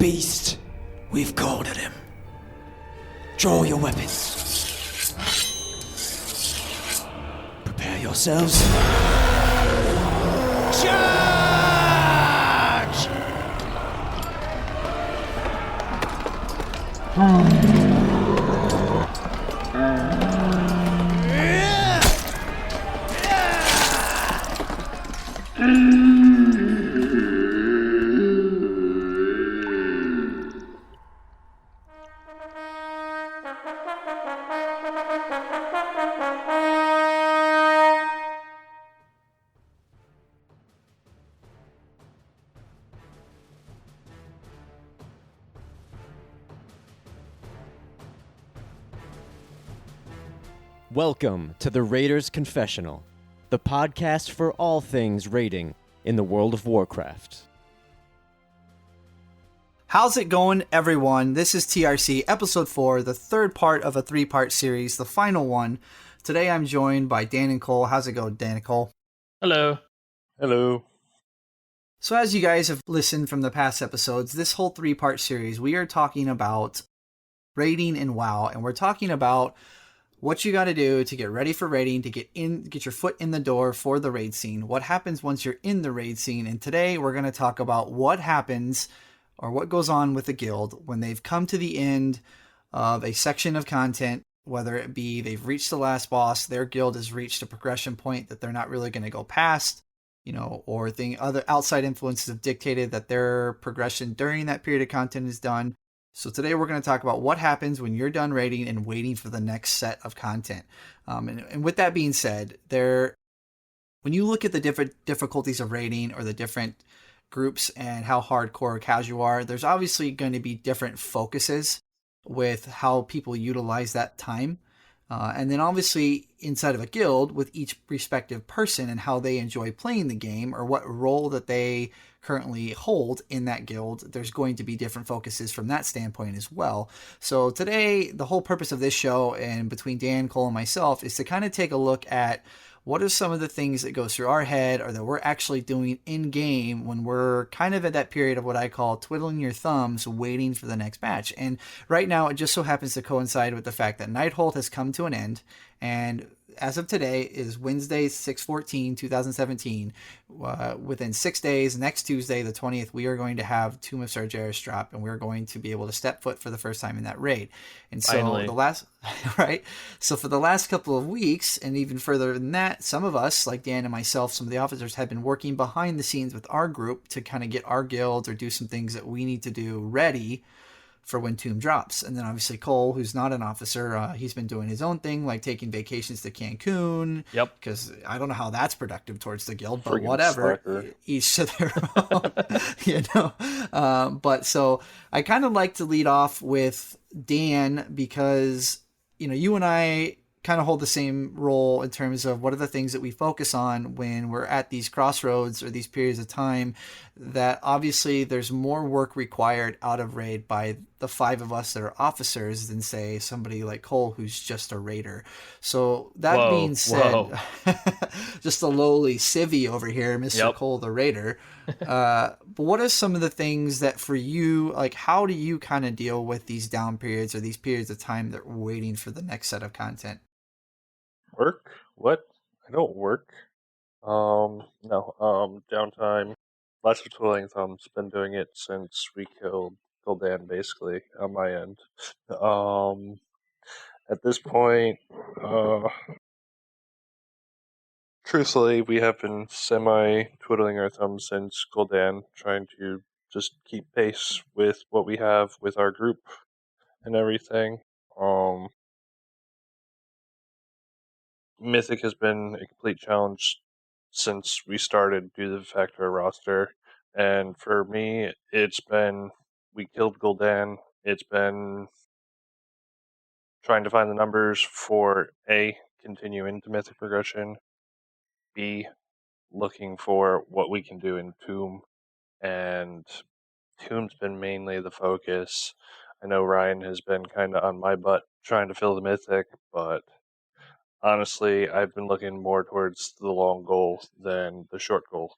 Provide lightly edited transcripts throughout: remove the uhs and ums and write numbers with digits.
beast. We've cornered him. Draw your weapons. Prepare yourselves. Charge! Welcome to the Raiders Confessional, the podcast for all things raiding in the World of Warcraft. How's it going, everyone? This is TRC Episode 4, the third part of a three-part series, the final one. Today I'm joined by Dan and Cole. How's it going, Dan and Cole? Hello. Hello. So as you guys have listened from the past episodes, this whole three-part series, we are talking about raiding in WoW, and we're talking about what you got to do to get ready for raiding, to get your foot in the door for the raid scene. What happens once you're in the raid scene? And today we're going to talk about what happens or what goes on with the guild when they've come to the end of a section of content, whether it be they've reached the last boss, their guild has reached a progression point that they're not really going to go past, or other outside influences have dictated that their progression during that period of content is done. So today we're going to talk about what happens when you're done raiding and waiting for the next set of content. And with that being said, when you look at the different difficulties of raiding or the different groups and how hardcore or casual you are, there's obviously going to be different focuses with how people utilize that time. And then obviously inside of a guild with each respective person and how they enjoy playing the game or what role that they currently hold in that guild, there's going to be different focuses from that standpoint as well. So today, the whole purpose of this show and between Dan, Cole, and myself is to kind of take a look at what are some of the things that go through our head or that we're actually doing in game when we're kind of at that period of what I call twiddling your thumbs, waiting for the next match. And right now, it just so happens to coincide with the fact that Nighthold has come to an end, and as of today is Wednesday, 6/14/2017. Within 6 days, next Tuesday, the 20th, we are going to have Tomb of Sargeras drop, and we're going to be able to step foot for the first time in that raid. And so Finally. right? So for the last couple of weeks, and even further than that, some of us, like Dan and myself, some of the officers have been working behind the scenes with our group to kind of get our guilds or do some things that we need to do ready for when Tomb drops. And then obviously Cole, who's not an officer, he's been doing his own thing, like taking vacations to Cancun. Yep. Because I don't know how that's productive towards the guild, but Friggin' whatever. slacker. Each to their own. But so I kind of like to lead off with Dan because, you and I kind of hold the same role in terms of what are the things that we focus on when we're at these crossroads or these periods of time that obviously there's more work required out of raid by the five of us that are officers than say somebody like Cole who's just a raider. So that being said, just a lowly civvy over here, Mr. Yep. Cole the raider. But what are some of the things that for you, like how do you kind of deal with these down periods or these periods of time that we're waiting for the next set of content? Work? What? I don't work. No. Downtime. Lots of twiddling thumbs. Been doing it since we killed Gul'dan, basically, on my end. At this point, truthfully, we have been semi-twiddling our thumbs since Gul'dan, trying to just keep pace with what we have with our group and everything. Mythic has been a complete challenge since we started due to the fact of our roster. And for me, it's been, we killed Gul'dan. It's been trying to find the numbers for A, continue into Mythic progression, B, looking for what we can do in Tomb, and Tomb's been mainly the focus. I know Ryan has been kind of on my butt trying to fill the Mythic, but honestly, I've been looking more towards the long goal than the short goal.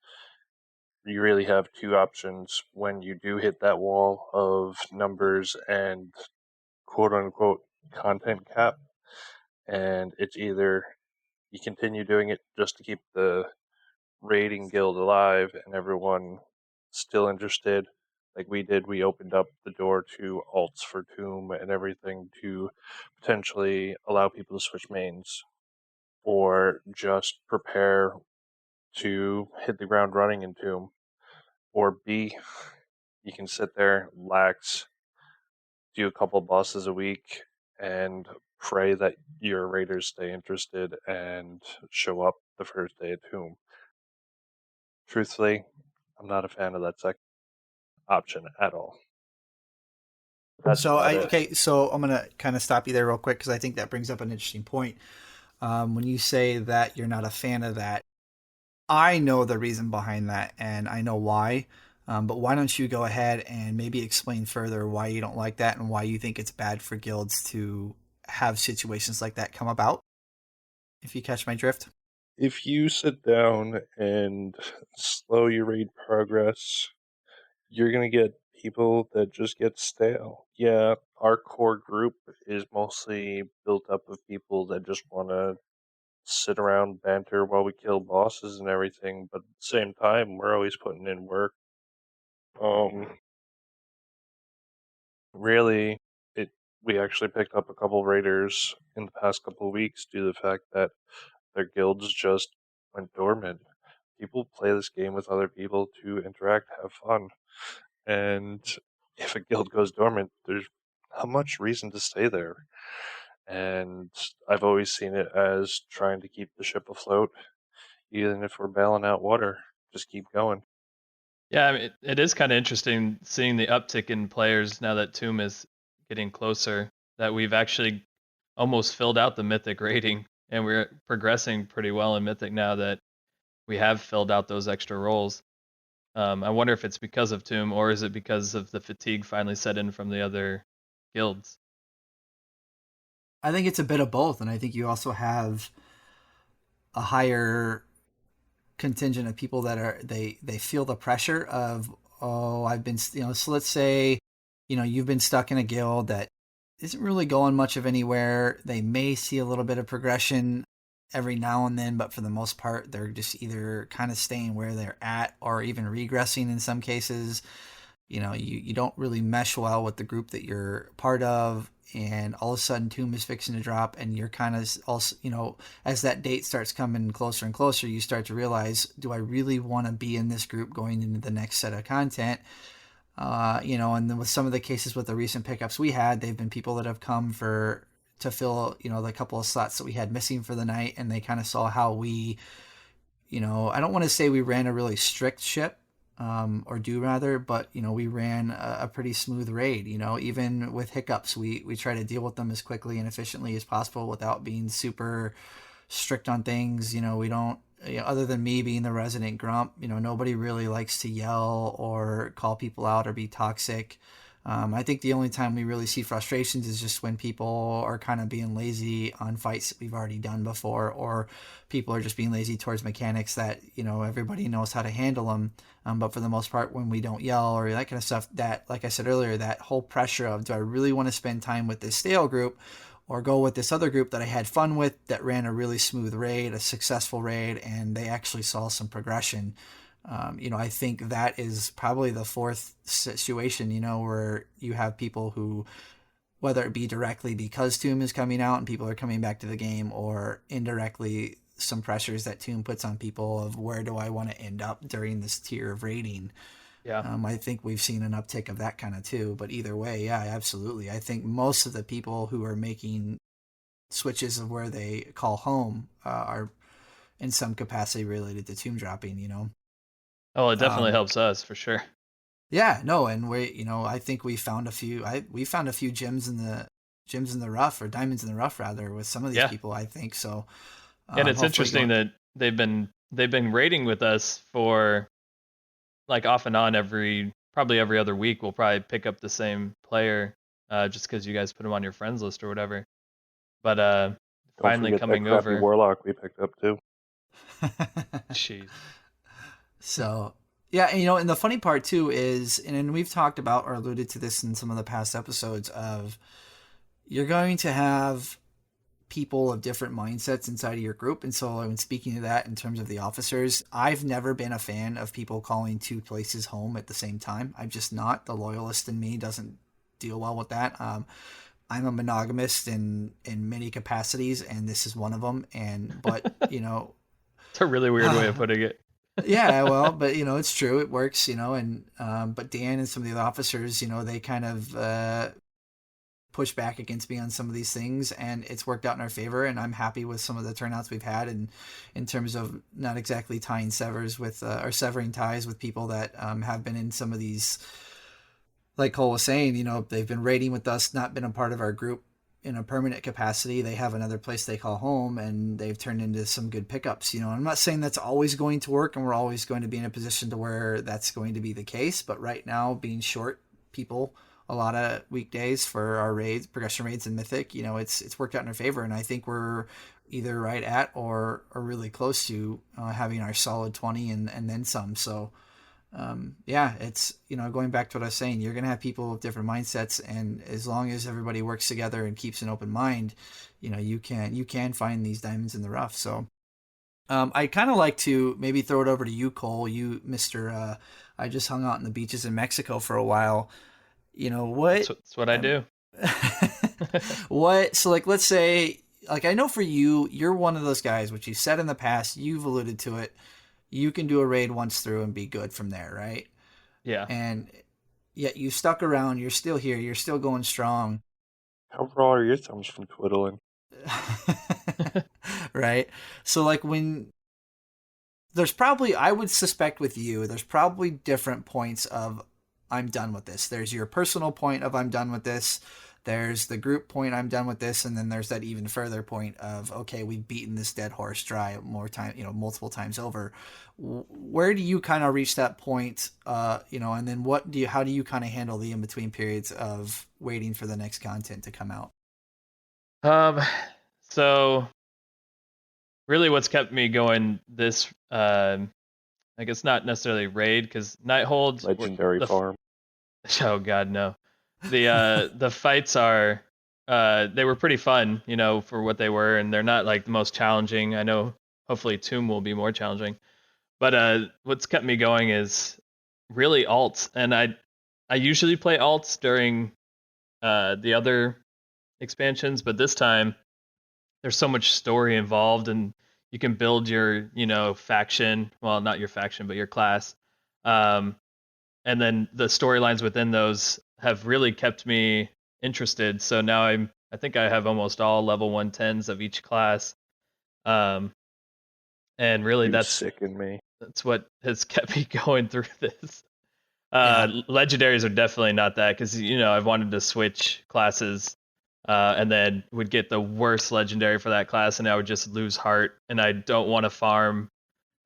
you really have two options when you do hit that wall of numbers and quote unquote content cap. And it's either you continue doing it just to keep the raiding guild alive and everyone still interested, like we did. We opened up the door to alts for Tomb and everything to potentially allow people to switch mains, or just prepare to hit the ground running in Tomb. Or B, you can sit there, lax, do a couple bosses a week, and pray that your raiders stay interested and show up the first day at Tomb. Truthfully, I'm not a fan of that second option at all. That's So about it. so I'm gonna kind of stop you there real quick because I think that brings up an interesting point. When you say that you're not a fan of that, I know the reason behind that, and I know why. But why don't you go ahead and maybe explain further why you don't like that and why you think it's bad for guilds to have situations like that come about? If you catch my drift. If you sit down and slow your raid progress, you're going to get people that just get stale. Yeah, our core group is mostly built up of people that just want to sit around, banter while we kill bosses and everything, but at the same time, we're always putting in work. Really, it we actually picked up a couple raiders in the past couple of weeks due to the fact that their guilds just went dormant. People play this game with other people to interact, have fun, and if a guild goes dormant, there's not much reason to stay there. And I've always seen it as trying to keep the ship afloat, even if we're bailing out water. Just keep going. Yeah, I mean, it is kind of interesting seeing the uptick in players now that Tomb is getting closer, that we've actually almost filled out the Mythic rating, and we're progressing pretty well in Mythic now that we have filled out those extra roles. I wonder if it's because of Tomb, or is it because of the fatigue finally set in from the other guilds? I think it's a bit of both, and I think you also have a higher contingent of people that are they feel the pressure of, oh, I've been, so let's say, you've been stuck in a guild that isn't really going much of anywhere. They may see a little bit of progression every now and then, but for the most part they're just either kind of staying where they're at or even regressing in some cases. You don't really mesh well with the group that you're part of, and all of a sudden Tomb is fixing to drop, and you're kind of also, as that date starts coming closer and closer, you start to realize, do I really want to be in this group going into the next set of content? And then with some of the cases with the recent pickups we had, they've been people that have come to fill, the couple of slots that we had missing for the night, and they kind of saw how we, I don't want to say we ran a really strict ship, or do rather, but we ran a pretty smooth raid. Even with hiccups, we try to deal with them as quickly and efficiently as possible without being super strict on things. We don't, other than me being the resident grump, nobody really likes to yell or call people out or be toxic. I think the only time we really see frustrations is just when people are kind of being lazy on fights that we've already done before, or people are just being lazy towards mechanics that, everybody knows how to handle them. But for the most part, when we don't yell or that kind of stuff, that, like I said earlier, that whole pressure of, do I really want to spend time with this stale group or go with this other group that I had fun with, that ran a really smooth raid, a successful raid, and they actually saw some progression. I think that is probably the fourth situation, where you have people who, whether it be directly because Tomb is coming out and people are coming back to the game, or indirectly some pressures that Tomb puts on people of, where do I want to end up during this tier of rating? Yeah. I think we've seen an uptick of that kind of too. But either way, yeah, absolutely. I think most of the people who are making switches of where they call home are in some capacity related to Tomb dropping. Oh, it definitely Um, helps us for sure. Yeah, no, and I think we found a few. We found a few gems in the rough, or diamonds in the rough rather, with some of these Yeah. people. I think so. And it's Hopefully, interesting that they've been raiding with us for like off and on probably every other week. We'll probably pick up the same player, just because you guys put him on your friends list or whatever. But Don't finally forget that coming crappy over. warlock we picked up too. Jeez. so Yeah, and and the funny part too is, and we've talked about or alluded to this in some of the past episodes of, you're going to have people of different mindsets inside of your group. And so when speaking to that in terms of the officers, I've never been a fan of people calling two places home at the same time. I'm just not. The loyalist in me doesn't deal well with that. I'm a monogamist in many capacities, and this is one of them. But It's a really weird way of putting it. yeah, well, but it's true. It works, and but Dan and some of the other officers, they kind of push back against me on some of these things, and it's worked out in our favor. And I'm happy with some of the turnouts we've had, and in terms of not exactly tying severs with or severing ties with people that have been in some of these, like Cole was saying, they've been raiding with us, not been a part of our group in a permanent capacity. They have another place they call home, and they've turned into some good pickups. I'm not saying that's always going to work and we're always going to be in a position to where that's going to be the case, but right now, being short people a lot of weekdays for our raids, progression raids in Mythic, it's worked out in our favor, and I think we're either right at or really close to having our solid 20 and then some. So yeah, it's, going back to what I was saying, you're going to have people with different mindsets, and as long as everybody works together and keeps an open mind, you can find these diamonds in the rough. So I kind of like to maybe throw it over to you, Cole. You, Mr. I just hung out in the beaches in Mexico for a while. What? That's what I do. What? So, like, let's say, like, I know for you, you're one of those guys, which you said in the past, you've alluded to it. You can do a raid once through and be good from there, right? Yeah. And yet you stuck around. You're still here. You're still going strong. How raw are your thumbs from twiddling? Right? So, like, when there's probably, I would suspect with you, there's probably different points of I'm done with this. There's your personal point of I'm done with this. There's the group point, I'm done with this, and then there's that even further point of, okay, we've beaten this dead horse dry multiple times over. Where do you kind of reach that point, and then how do you kind of handle the in between periods of waiting for the next content to come out? So really, what's kept me going this, I guess not necessarily raid, because Nighthold, Legendary farm. Oh God, no. The fights are they were pretty fun, for what they were, and they're not like the most challenging. I know hopefully Tomb will be more challenging. But what's kept me going is really alts, and I usually play alts during the other expansions, but this time there's so much story involved, and you can build your faction, well, not your faction but your class, and then the storylines within those have really kept me interested. So now I think I have almost all level 110s of each class, and really You sicken me. that's what has kept me going through this. Yeah. Legendaries are definitely not that, because I've wanted to switch classes, and then would get the worst legendary for that class, and I would just lose heart, and I don't want to farm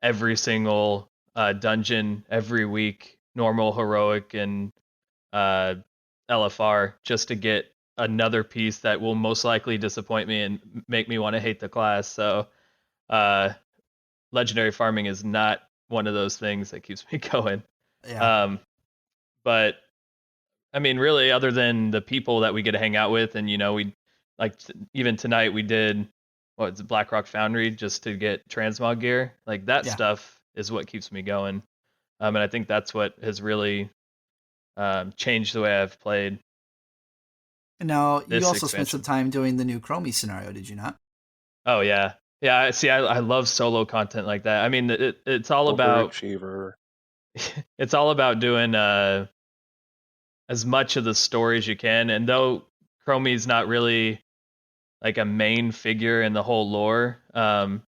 every single dungeon every week, normal, heroic, and LFR, just to get another piece that will most likely disappoint me and make me want to hate the class. So legendary farming is not one of those things that keeps me going. Yeah. But I mean, really, other than the people that we get to hang out with, and we like even tonight we did what's Blackrock Foundry just to get transmog gear. Like that stuff is what keeps me going, and I think that's what has really changed the way I've played. Now, you also expansion. spent some time doing the new Chromie scenario, did you not? Oh yeah, yeah. See, I love solo content like that. I mean, it's all about Overachiever. It's all about doing as much of the story as you can. And though Chromie's not really like a main figure in the whole lore,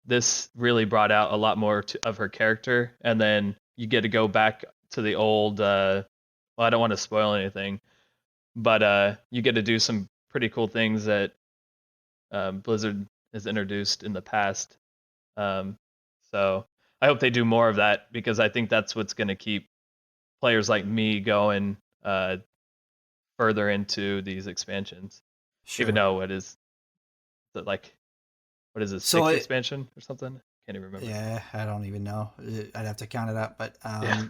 this really brought out a lot more of her character. And then you get to go back to the old. Well, I don't want to spoil anything, but you get to do some pretty cool things that Blizzard has introduced in the past. So I hope they do more of that, because I think that's what's going to keep players like me going further into these expansions. Sure. Even though what is this, So sixth expansion or something? Can't even remember. Yeah, I don't even know. I'd have to count it up. But Yeah.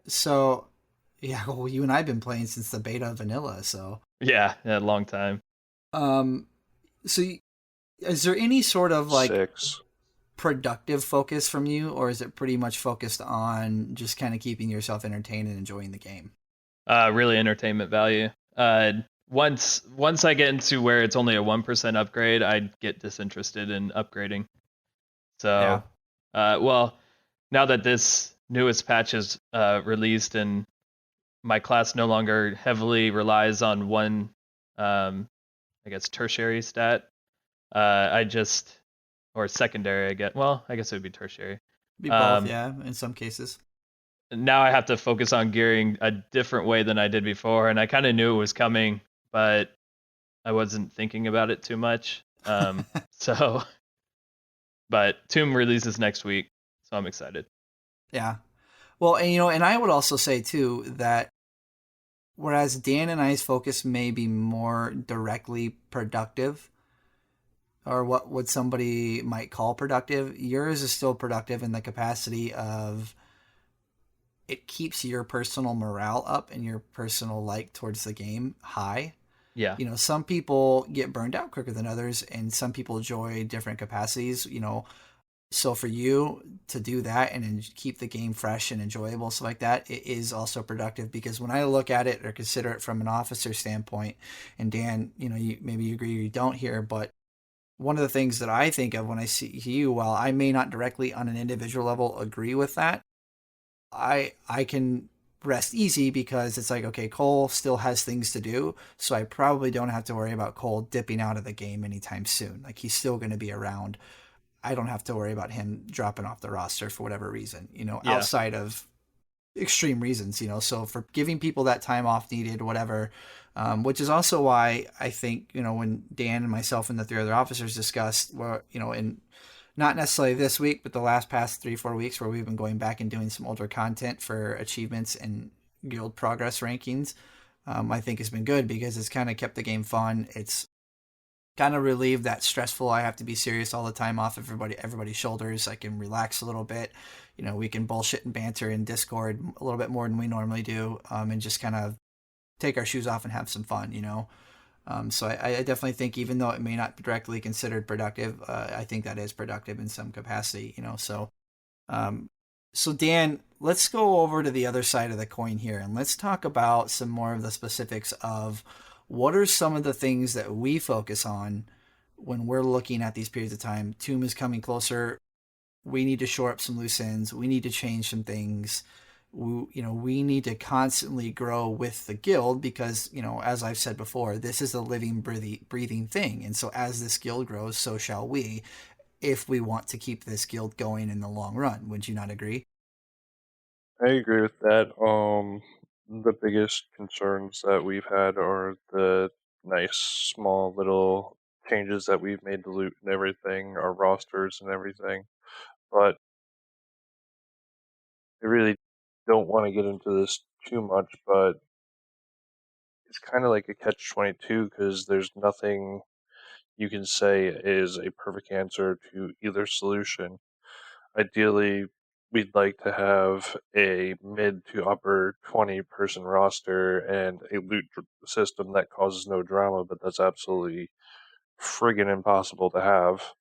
so yeah, well, you and I've been playing since the beta of vanilla. So Yeah, a long time. um, so is there any sort of like 6. productive focus from you, or is it pretty much focused on just kind of keeping yourself entertained and enjoying the game? Really entertainment value. Once I get into where it's only a 1% upgrade, I get disinterested in upgrading. Yeah. So, well, now that this newest patch is released and my class no longer heavily relies on one, I guess, tertiary stat, I just, or secondary, I guess. Well, I guess it would be tertiary. Be both, Um, yeah, in some cases. Now I have to focus on gearing a different way than I did before, and I kind of knew it was coming, but I wasn't thinking about it too much. So, but Tomb releases next week, so I'm excited. Yeah. Well, and and I would also say too that whereas Dan and I's focus may be more directly productive, or what would somebody might call productive, yours is still productive in the capacity of it keeps your personal morale up and your personal like towards the game high. Yeah, Some people get burned out quicker than others, and some people enjoy different capacities. So for you to do that and keep the game fresh and enjoyable, stuff like that, it is also productive, because when I look at it or consider it from an officer standpoint, and Dan, maybe you agree or you don't here, but one of the things that I think of when I see you, while I may not directly on an individual level agree with that, I can rest easy, because it's like, okay, Cole still has things to do, so I probably don't have to worry about Cole dipping out of the game anytime soon. Like, he's still going to be around. I don't have to worry about him dropping off the roster for whatever reason, yeah, outside of extreme reasons, So for giving people that time off needed, whatever, which is also why I think, when Dan and myself and the three other officers discussed, well, in not necessarily this week, but the past 3-4 weeks, where we've been going back and doing some older content for achievements and guild progress rankings, I think has been good, because it's kind of kept the game fun. It's kind of relieved that stressful I have to be serious all the time off everybody's shoulders. I can relax a little bit. We can bullshit and banter in Discord a little bit more than we normally do, and just kind of take our shoes off and have some fun. So I definitely think, even though it may not be directly considered productive, I think that is productive in some capacity. Um, so Dan, let's go over to the other side of the coin here, and let's talk about some more of the specifics of what are some of the things that we focus on when we're looking at these periods of time. Tomb is coming closer. We need to shore up some loose ends. We need to change some things. We need to constantly grow with the guild, because, as I've said before, this is a living, breathing thing. And so as this guild grows, so shall we, if we want to keep this guild going in the long run. Would you not agree? I agree with that. The biggest concerns that we've had are the nice small little changes that we've made to loot and everything, our rosters and everything. But I really don't want to get into this too much, but it's kind of like a catch-22, because there's nothing you can say is a perfect answer to either solution. Ideally, we'd like to have a mid to upper 20-person roster and a loot system that causes no drama, but that's absolutely friggin' impossible to have,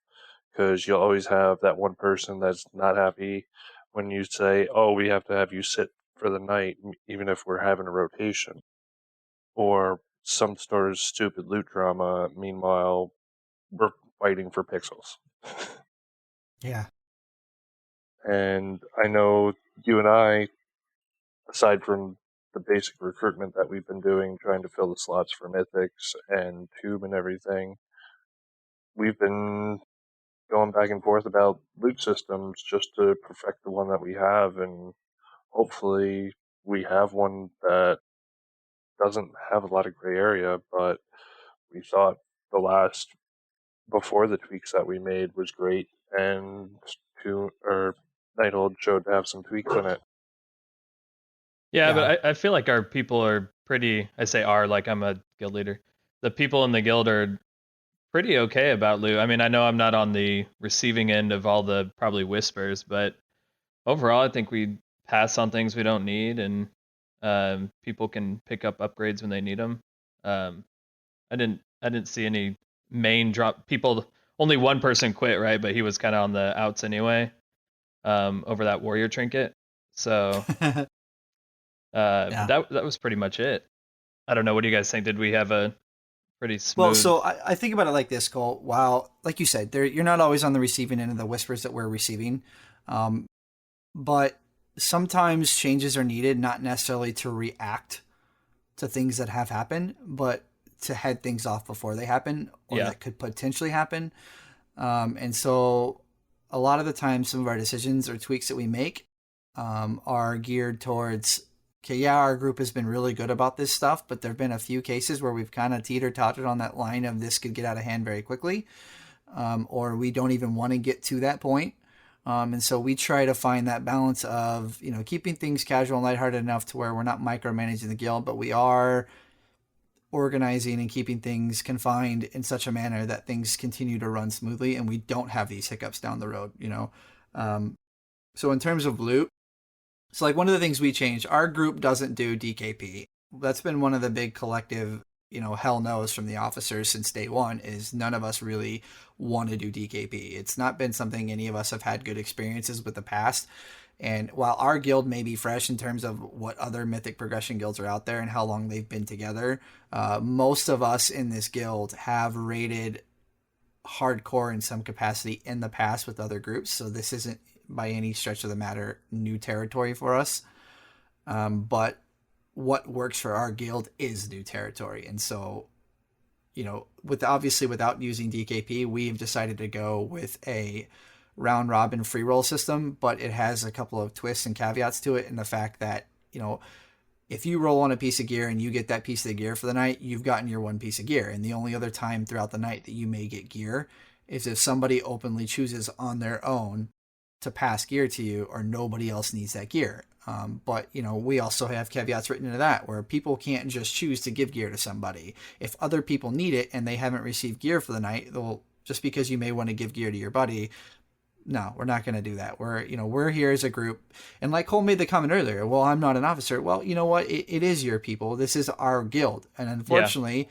because you'll always have that one person that's not happy when you say, oh, we have to have you sit for the night, even if we're having a rotation, or some sort of stupid loot drama. Meanwhile, we're fighting for pixels. Yeah. And I know you and I, aside from the basic recruitment that we've been doing, trying to fill the slots for Mythics and Tube and everything, we've been going back and forth about loot systems just to perfect the one that we have, and hopefully we have one that doesn't have a lot of gray area, but we thought the last, before the tweaks that we made, was great, and Nighthold showed to have some tweaks in it. yeah. Yeah. But I feel like our people are pretty. I say are like I'm a guild leader. The people in the guild are pretty okay about loot. I mean, I know I'm not on the receiving end of all the probably whispers, but overall, I think we pass on things we don't need, and people can pick up upgrades when they need them. Um, I didn't see any main drop. People, only one person quit, right? But he was kind of on the outs anyway, over that warrior trinket. So Yeah. that was pretty much it. I don't know. What do you guys think? Did we have a pretty Well, smooth? so I think about it like this, Cole. While, like you said, you're not always on the receiving end of the whispers that we're receiving, um, but sometimes changes are needed, not necessarily to react to things that have happened, but to head things off before they happen or Yeah. that could potentially happen. And so a lot of the time, some of our decisions or tweaks that we make are geared towards, okay, yeah, our group has been really good about this stuff, but there have been a few cases where we've kind of teeter-tottered on that line of this could get out of hand very quickly, or we don't even want to get to that point. And so we try to find that balance of, keeping things casual and lighthearted enough to where we're not micromanaging the guild, but we are organizing and keeping things confined in such a manner that things continue to run smoothly and we don't have these hiccups down the road. So in terms of loot, so like one of the things we changed, our group doesn't do DKP. That's been one of the big collective, hell no's from the officers since day one, is none of us really want to do DKP. It's not been something any of us have had good experiences with the past. And while our guild may be fresh in terms of what other mythic progression guilds are out there and how long they've been together, most of us in this guild have rated hardcore in some capacity in the past with other groups. So this isn't by any stretch of the matter new territory for us. But what works for our guild is new territory. And so, without using DKP, we've decided to go with a round robin free roll system, but it has a couple of twists and caveats to it. And the fact that, if you roll on a piece of gear and you get that piece of the gear for the night, you've gotten your one piece of gear. And the only other time throughout the night that you may get gear is if somebody openly chooses on their own to pass gear to you or nobody else needs that gear. But we also have caveats written into that where people can't just choose to give gear to somebody. If other people need it and they haven't received gear for the night, well, just because you may want to give gear to your buddy, no, we're not going to do that. We're here as a group. And like Cole made the comment earlier, well, I'm not an officer. Well, you know what? It is your people. This is our guild. And unfortunately,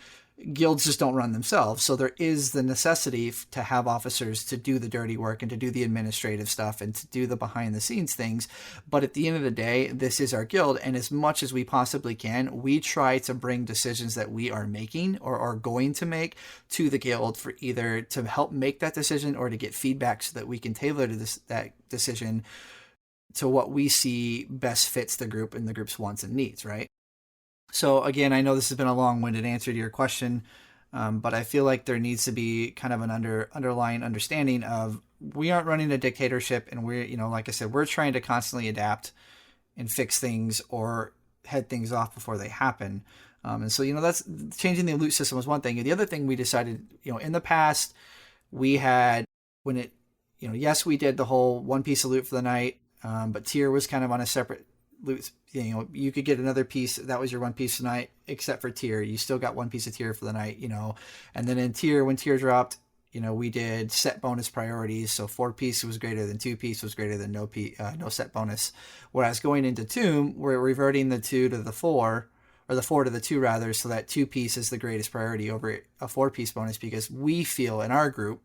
guilds just don't run themselves. So there is the necessity to have officers to do the dirty work and to do the administrative stuff and to do the behind the scenes things. But at the end of the day, this is our guild. And as much as we possibly can, we try to bring decisions that we are making or are going to make to the guild for either to help make that decision or to get feedback so that we can tailor that decision to what we see best fits the group and the group's wants and needs, right? So again, I know this has been a long-winded answer to your question, but I feel like there needs to be kind of an underlying understanding of we aren't running a dictatorship, and we're, like I said, we're trying to constantly adapt and fix things or head things off before they happen. And so, that's changing the loot system was one thing. And the other thing we decided, in the past, we had yes, we did the whole one piece of loot for the night, but tier was kind of on a separate loot. You could get another piece that was your one piece tonight, except for tier. You still got one piece of tier for the night, and then in tier, when tier dropped, we did set bonus priorities. So 4 piece was greater than 2 piece was greater than no set bonus. Whereas going into tomb, we're reverting the 2 to the 4, or the 4 to the 2 rather, so that 2 piece is the greatest priority over a 4 piece bonus, because we feel in our group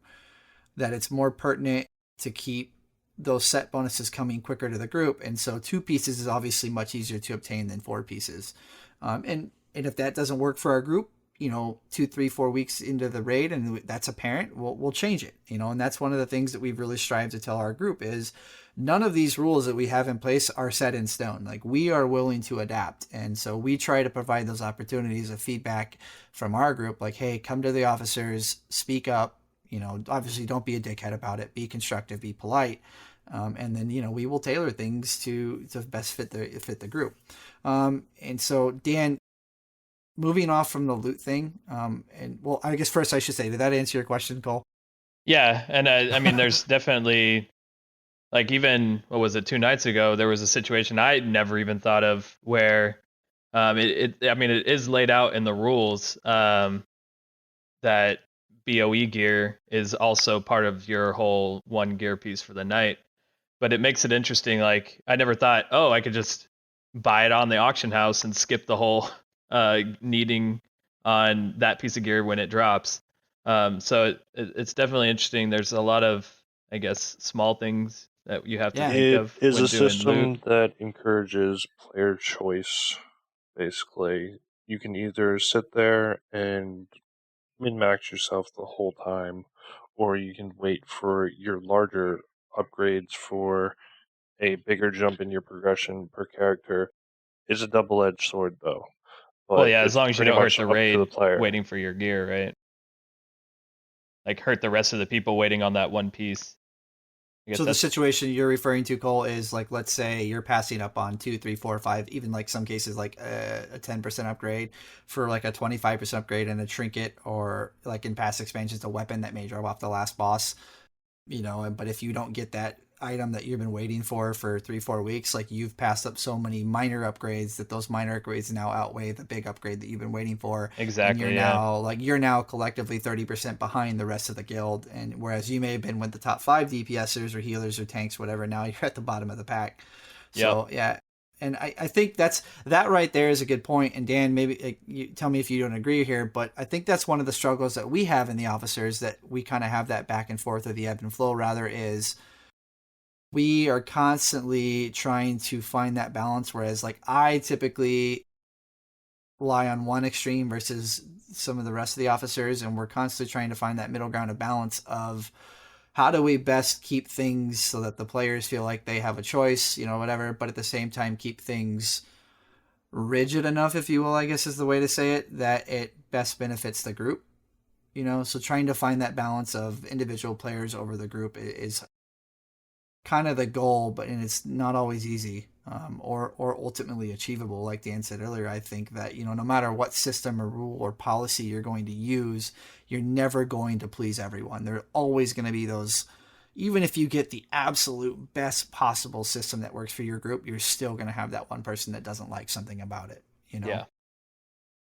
that it's more pertinent to keep those set bonuses coming quicker to the group. And so 2 pieces is obviously much easier to obtain than 4 pieces. And if that doesn't work for our group, 2, 3, 4 weeks into the raid, and that's apparent, we'll change it, and that's one of the things that we've really strived to tell our group is none of these rules that we have in place are set in stone. Like, we are willing to adapt. And so we try to provide those opportunities of feedback from our group. Like, hey, come to the officers, speak up, obviously don't be a dickhead about it, be constructive, be polite. And then, we will tailor things to best fit the group. And so Dan, moving off from the loot thing, and well, I guess first I should say, did that answer your question, Cole? Yeah. And I mean, there's definitely, like, even, what was it, 2 nights ago, there was a situation I never even thought of where it is laid out in the rules, that BOE gear is also part of your whole one gear piece for the night. But it makes it interesting. Like, I never thought, oh, I could just buy it on the auction house and skip the whole needing on that piece of gear when it drops. So it's definitely interesting. There's a lot of, I guess, small things that you have to Yeah. think It of is when a doing system loot. that encourages player choice, basically. You can either sit there and min-max yourself the whole time, or you can wait for your larger upgrades for a bigger jump in your progression per character. It's a double-edged sword, though, Well, but yeah, as it's long as you pretty don't hurt much the up to the raid player. waiting for your gear, right? Like, hurt the rest of the people waiting on that one piece. I guess So the that's situation you're referring to, Cole, is like, let's say you're passing up on 2, 3, 4, 5, even like some cases like a 10% upgrade for like a 25% upgrade and a trinket, or like in past expansions, a weapon that may drop off the last boss. But if you don't get that item that you've been waiting for 3-4 weeks, like, you've passed up so many minor upgrades that those minor upgrades now outweigh the big upgrade that you've been waiting for. And exactly, yeah. you're now collectively 30% behind the rest of the guild, and whereas you may have been with the top 5 DPSers or healers or tanks, whatever, now you're at the bottom of the pack. So Yep. yeah. And I think that right there is a good point. And Dan, maybe you tell me if you don't agree here, but I think that's one of the struggles that we have in the officers, that we kind of have that back and forth, or the ebb and flow rather, is we are constantly trying to find that balance. Whereas like I typically lie on one extreme versus some of the rest of the officers, and we're constantly trying to find that middle ground of balance of how do we best keep things so that the players feel like they have a choice, whatever, but at the same time keep things rigid enough, if you will, I guess is the way to say it, that it best benefits the group. So trying to find that balance of individual players over the group is kind of the goal, but and it's not always easy, or ultimately achievable. Like Dan said earlier, I think that no matter what system or rule or policy you're going to use, you're never going to please everyone. There are always going to be those. Even if you get the absolute best possible system that works for your group, you're still going to have that one person that doesn't like something about it. Yeah.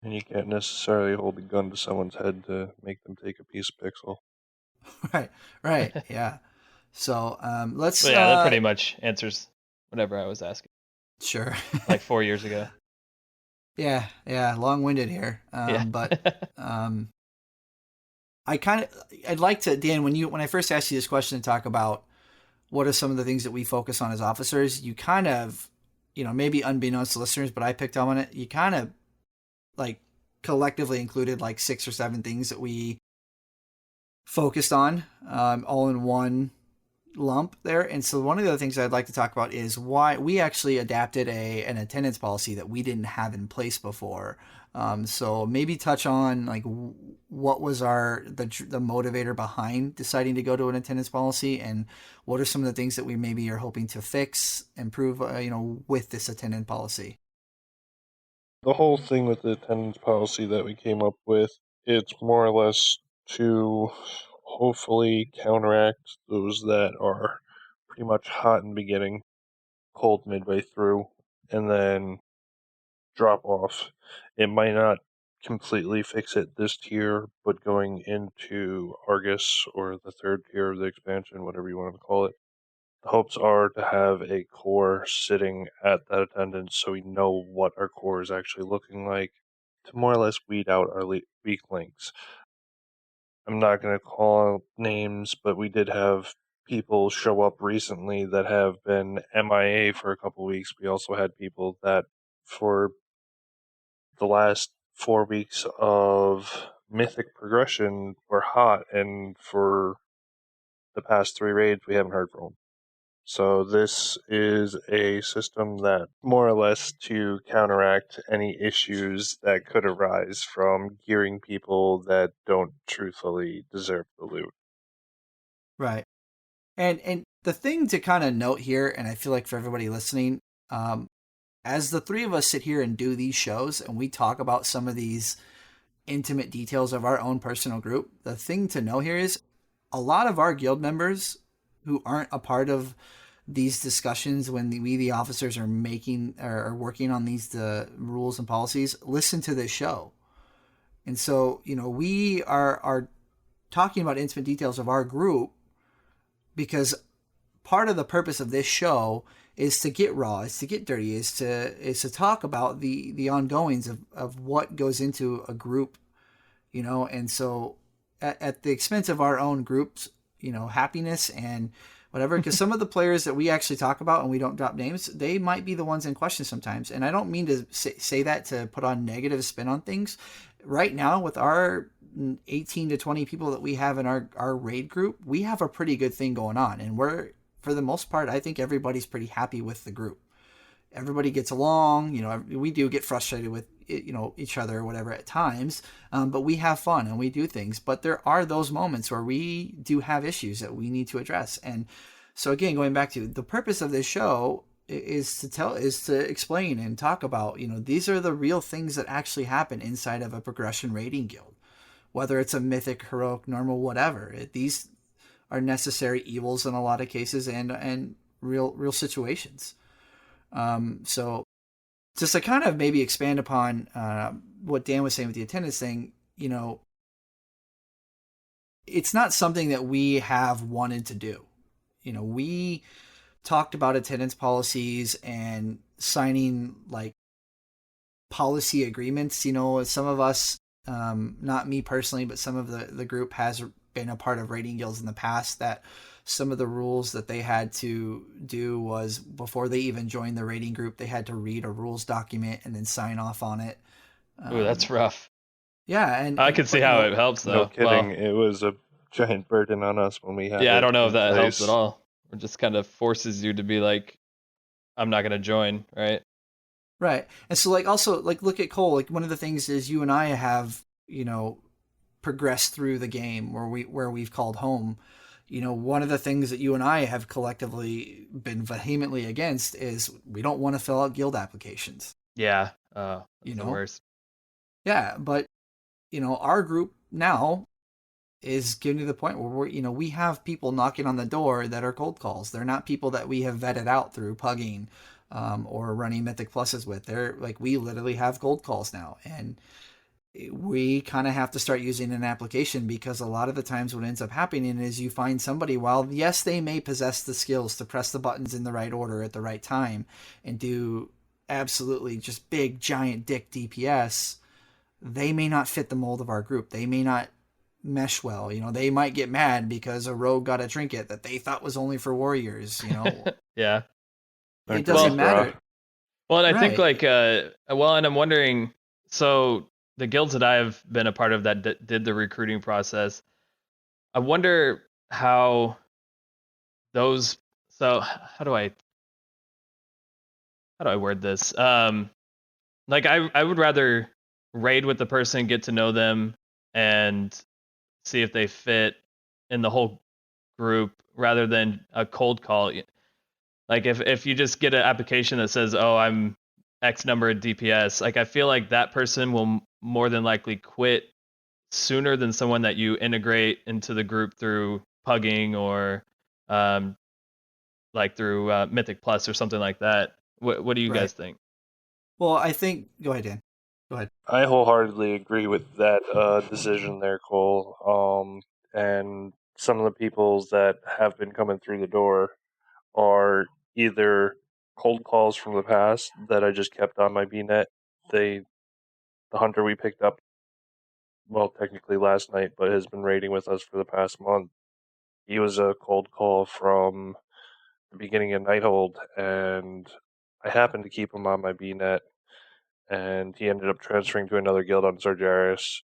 And you can't necessarily hold a gun to someone's head to make them take a piece of pixel. Right. Yeah. So let's. But yeah, that pretty much answers whatever I was asking Sure. like 4 years ago. Yeah. Long-winded here. Yeah. But I'd like to, Dan, when I first asked you this question to talk about what are some of the things that we focus on as officers, you kind of, maybe unbeknownst to listeners, but I picked up on it. You kind of like collectively included like 6 or 7 things that we focused on, all in one lump there. And so one of the other things I'd like to talk about is why we actually adapted an attendance policy that we didn't have in place before. So maybe touch on like what was the motivator behind deciding to go to an attendance policy, and what are some of the things that we maybe are hoping to fix, improve, with this attendance policy. The whole thing with the attendance policy that we came up with, it's more or less to hopefully counteract those that are pretty much hot in the beginning, cold midway through, and then drop off. It might not completely fix it this tier, but going into Argus or the third tier of the expansion, whatever you want to call it, the hopes are to have a core sitting at that attendance so we know what our core is actually looking like, to more or less weed out our weak links. I'm not going to call out names, but we did have people show up recently that have been MIA for a couple weeks. We also had people that for the last 4 weeks of mythic progression were hot, and for the past 3 raids we haven't heard from them. So this is a system that more or less to counteract any issues that could arise from gearing people that don't truthfully deserve the loot. Right. And the thing to kind of note here, and I feel like for everybody listening, as the 3 of us sit here and do these shows and we talk about some of these intimate details of our own personal group, the thing to know here is a lot of our guild members who aren't a part of these discussions when the officers are making or working on these rules and policies listen to this show. And so we are talking about intimate details of our group, because part of the purpose of this show is to get raw, is to get dirty, is to talk about the ongoings of what goes into a group, you know. And so at the expense of our own group's, you know, happiness and whatever, because some of the players that we actually talk about and we don't drop names, they might be the ones in question sometimes. And I don't mean to say that to put on negative spin on things. Right now, with our 18 to 20 people that we have in our raid group, we have a pretty good thing going on. And we're, for the most part, I think everybody's pretty happy with the group. Everybody gets along, you know. We do get frustrated with, you know, each other or whatever at times, but we have fun and we do things. But there are those moments where we do have issues that we need to address. And so again, going back to the purpose of this show is to explain and talk about, you know, these are the real things that actually happen inside of a progression rating guild, whether it's a mythic, heroic, normal, whatever. These are necessary evils in a lot of cases, and real situations. So just to kind of maybe expand upon what Dan was saying with the attendance thing, you know, it's not something that we have wanted to do. You know, we talked about attendance policies and signing like policy agreements. You know, some of us, not me personally, but some of the group has been a part of rating guilds in the past, that some of the rules that they had to do was before they even joined the rating group, they had to read a rules document and then sign off on it. Ooh, that's rough. Yeah, and I can see but, how you know, it helps though. No kidding. Well, It was a giant burden on us when we had yeah, I it don't know if in that helps place. at all. It just kind of forces you to be like, I'm not gonna join, right? right. And so like also like look at Cole. Like one of the things is you and I have, you know, progressed through the game where we've called home. You know, one of the things that you and I have collectively been vehemently against is we don't want to fill out guild applications. Yeah, You that's the know, worst. yeah, but you know, our group now is getting to the point where we're, you know, we have people knocking on the door that are cold calls. They're not people that we have vetted out through pugging or running Mythic Pluses with. They're like, we literally have cold calls now. And we kind of have to start using an application, because a lot of the times what ends up happening is you find somebody, while yes, they may possess the skills to press the buttons in the right order at the right time and do absolutely just big, giant dick DPS, they may not fit the mold of our group. They may not mesh well. You know, they might get mad because a rogue got a trinket that they thought was only for warriors. You know, Yeah. it doesn't matter. Well, and I think Right. like, well, and I'm wondering, so the guilds that I have been a part of that did the recruiting process, I wonder how those. So how do I word this? Like I would rather raid with the person, get to know them, and see if they fit in the whole group rather than a cold call. Like if you just get an application that says, "Oh, I'm X number of DPS," like I feel like that person will more than likely quit sooner than someone that you integrate into the group through pugging or um, like through Mythic Plus or something like that. What do you Right. guys think? Well, I think, go ahead, Dan. Go ahead. I wholeheartedly agree with that decision there, Cole. And some of the peoples that have been coming through the door are either cold calls from the past that I just kept on my BNet. The hunter we picked up, well, technically last night, but has been raiding with us for the past month. He was a cold call from the beginning of Nighthold, and I happened to keep him on my BNet, and he ended up transferring to another guild on Sargeras.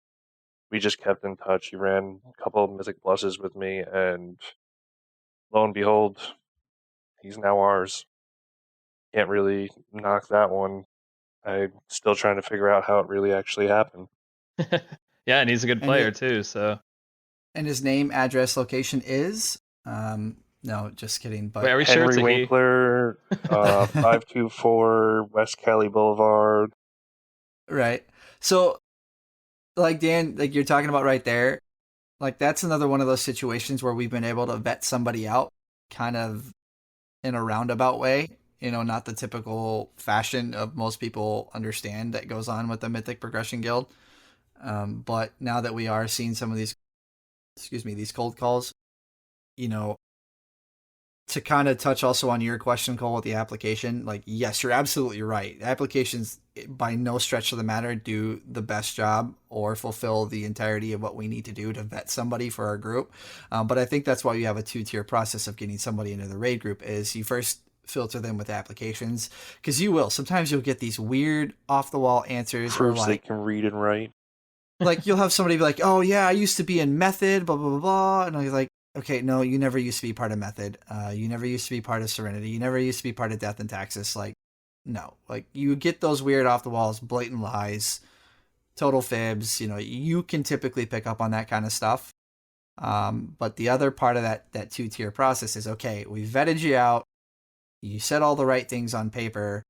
We just kept in touch. He ran a couple of Mythic Pluses with me, and lo and behold, he's now ours. Can't really knock that one. I'm still trying to figure out how it really actually happened. Yeah, and he's a good And player too. So his name, address, location is, no, just kidding. wait, But are we sure it's Henry a he? Winkler, 524 West Cali Boulevard. right. So like Dan, like you're talking about right there, like that's another one of those situations where we've been able to vet somebody out kind of in a roundabout way, you know, not the typical fashion of most people understand that goes on with the Mythic Progression Guild. But now that we are seeing some of these these cold calls, you know, to kind of touch also on your question, Cole, with the application, like, yes, you're absolutely right. Applications, by no stretch of the matter, do the best job or fulfill the entirety of what we need to do to vet somebody for our group. But I think that's why you have a 2-tier process of getting somebody into the raid group is you first filter them with applications, because sometimes you'll get these weird off the wall answers Proves or they like, can read and write. like you'll have somebody be like, oh yeah, I used to be in Method, blah, blah, blah, blah. And I'm like, okay, no, you never used to be part of Method. You never used to be part of Serenity. You never used to be part of Death and Taxis. Like, no, like you get those weird off the walls, blatant lies, total fibs. You know, you can typically pick up on that kind of stuff. But the other part of that 2-tier process is, okay, we vetted you out. You said all the right things on paper.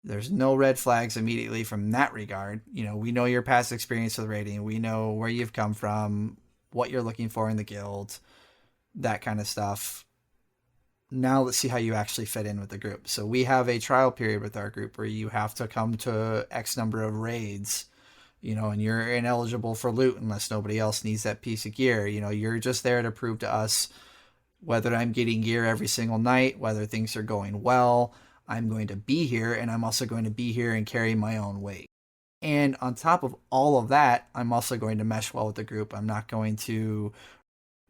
There's no red flags immediately from that regard. You know, we know your past experience with raiding. We know where you've come from, what you're looking for in the guild, that kind of stuff. Now let's see how you actually fit in with the group. So we have a trial period with our group where you have to come to X number of raids, you know, and you're ineligible for loot unless nobody else needs that piece of gear. You know, you're just there to prove to us whether I'm getting gear every single night, whether things are going well. I'm going to be here, and I'm also going to be here and carry my own weight. And on top of all of that, I'm also going to mesh well with the group. I'm not going to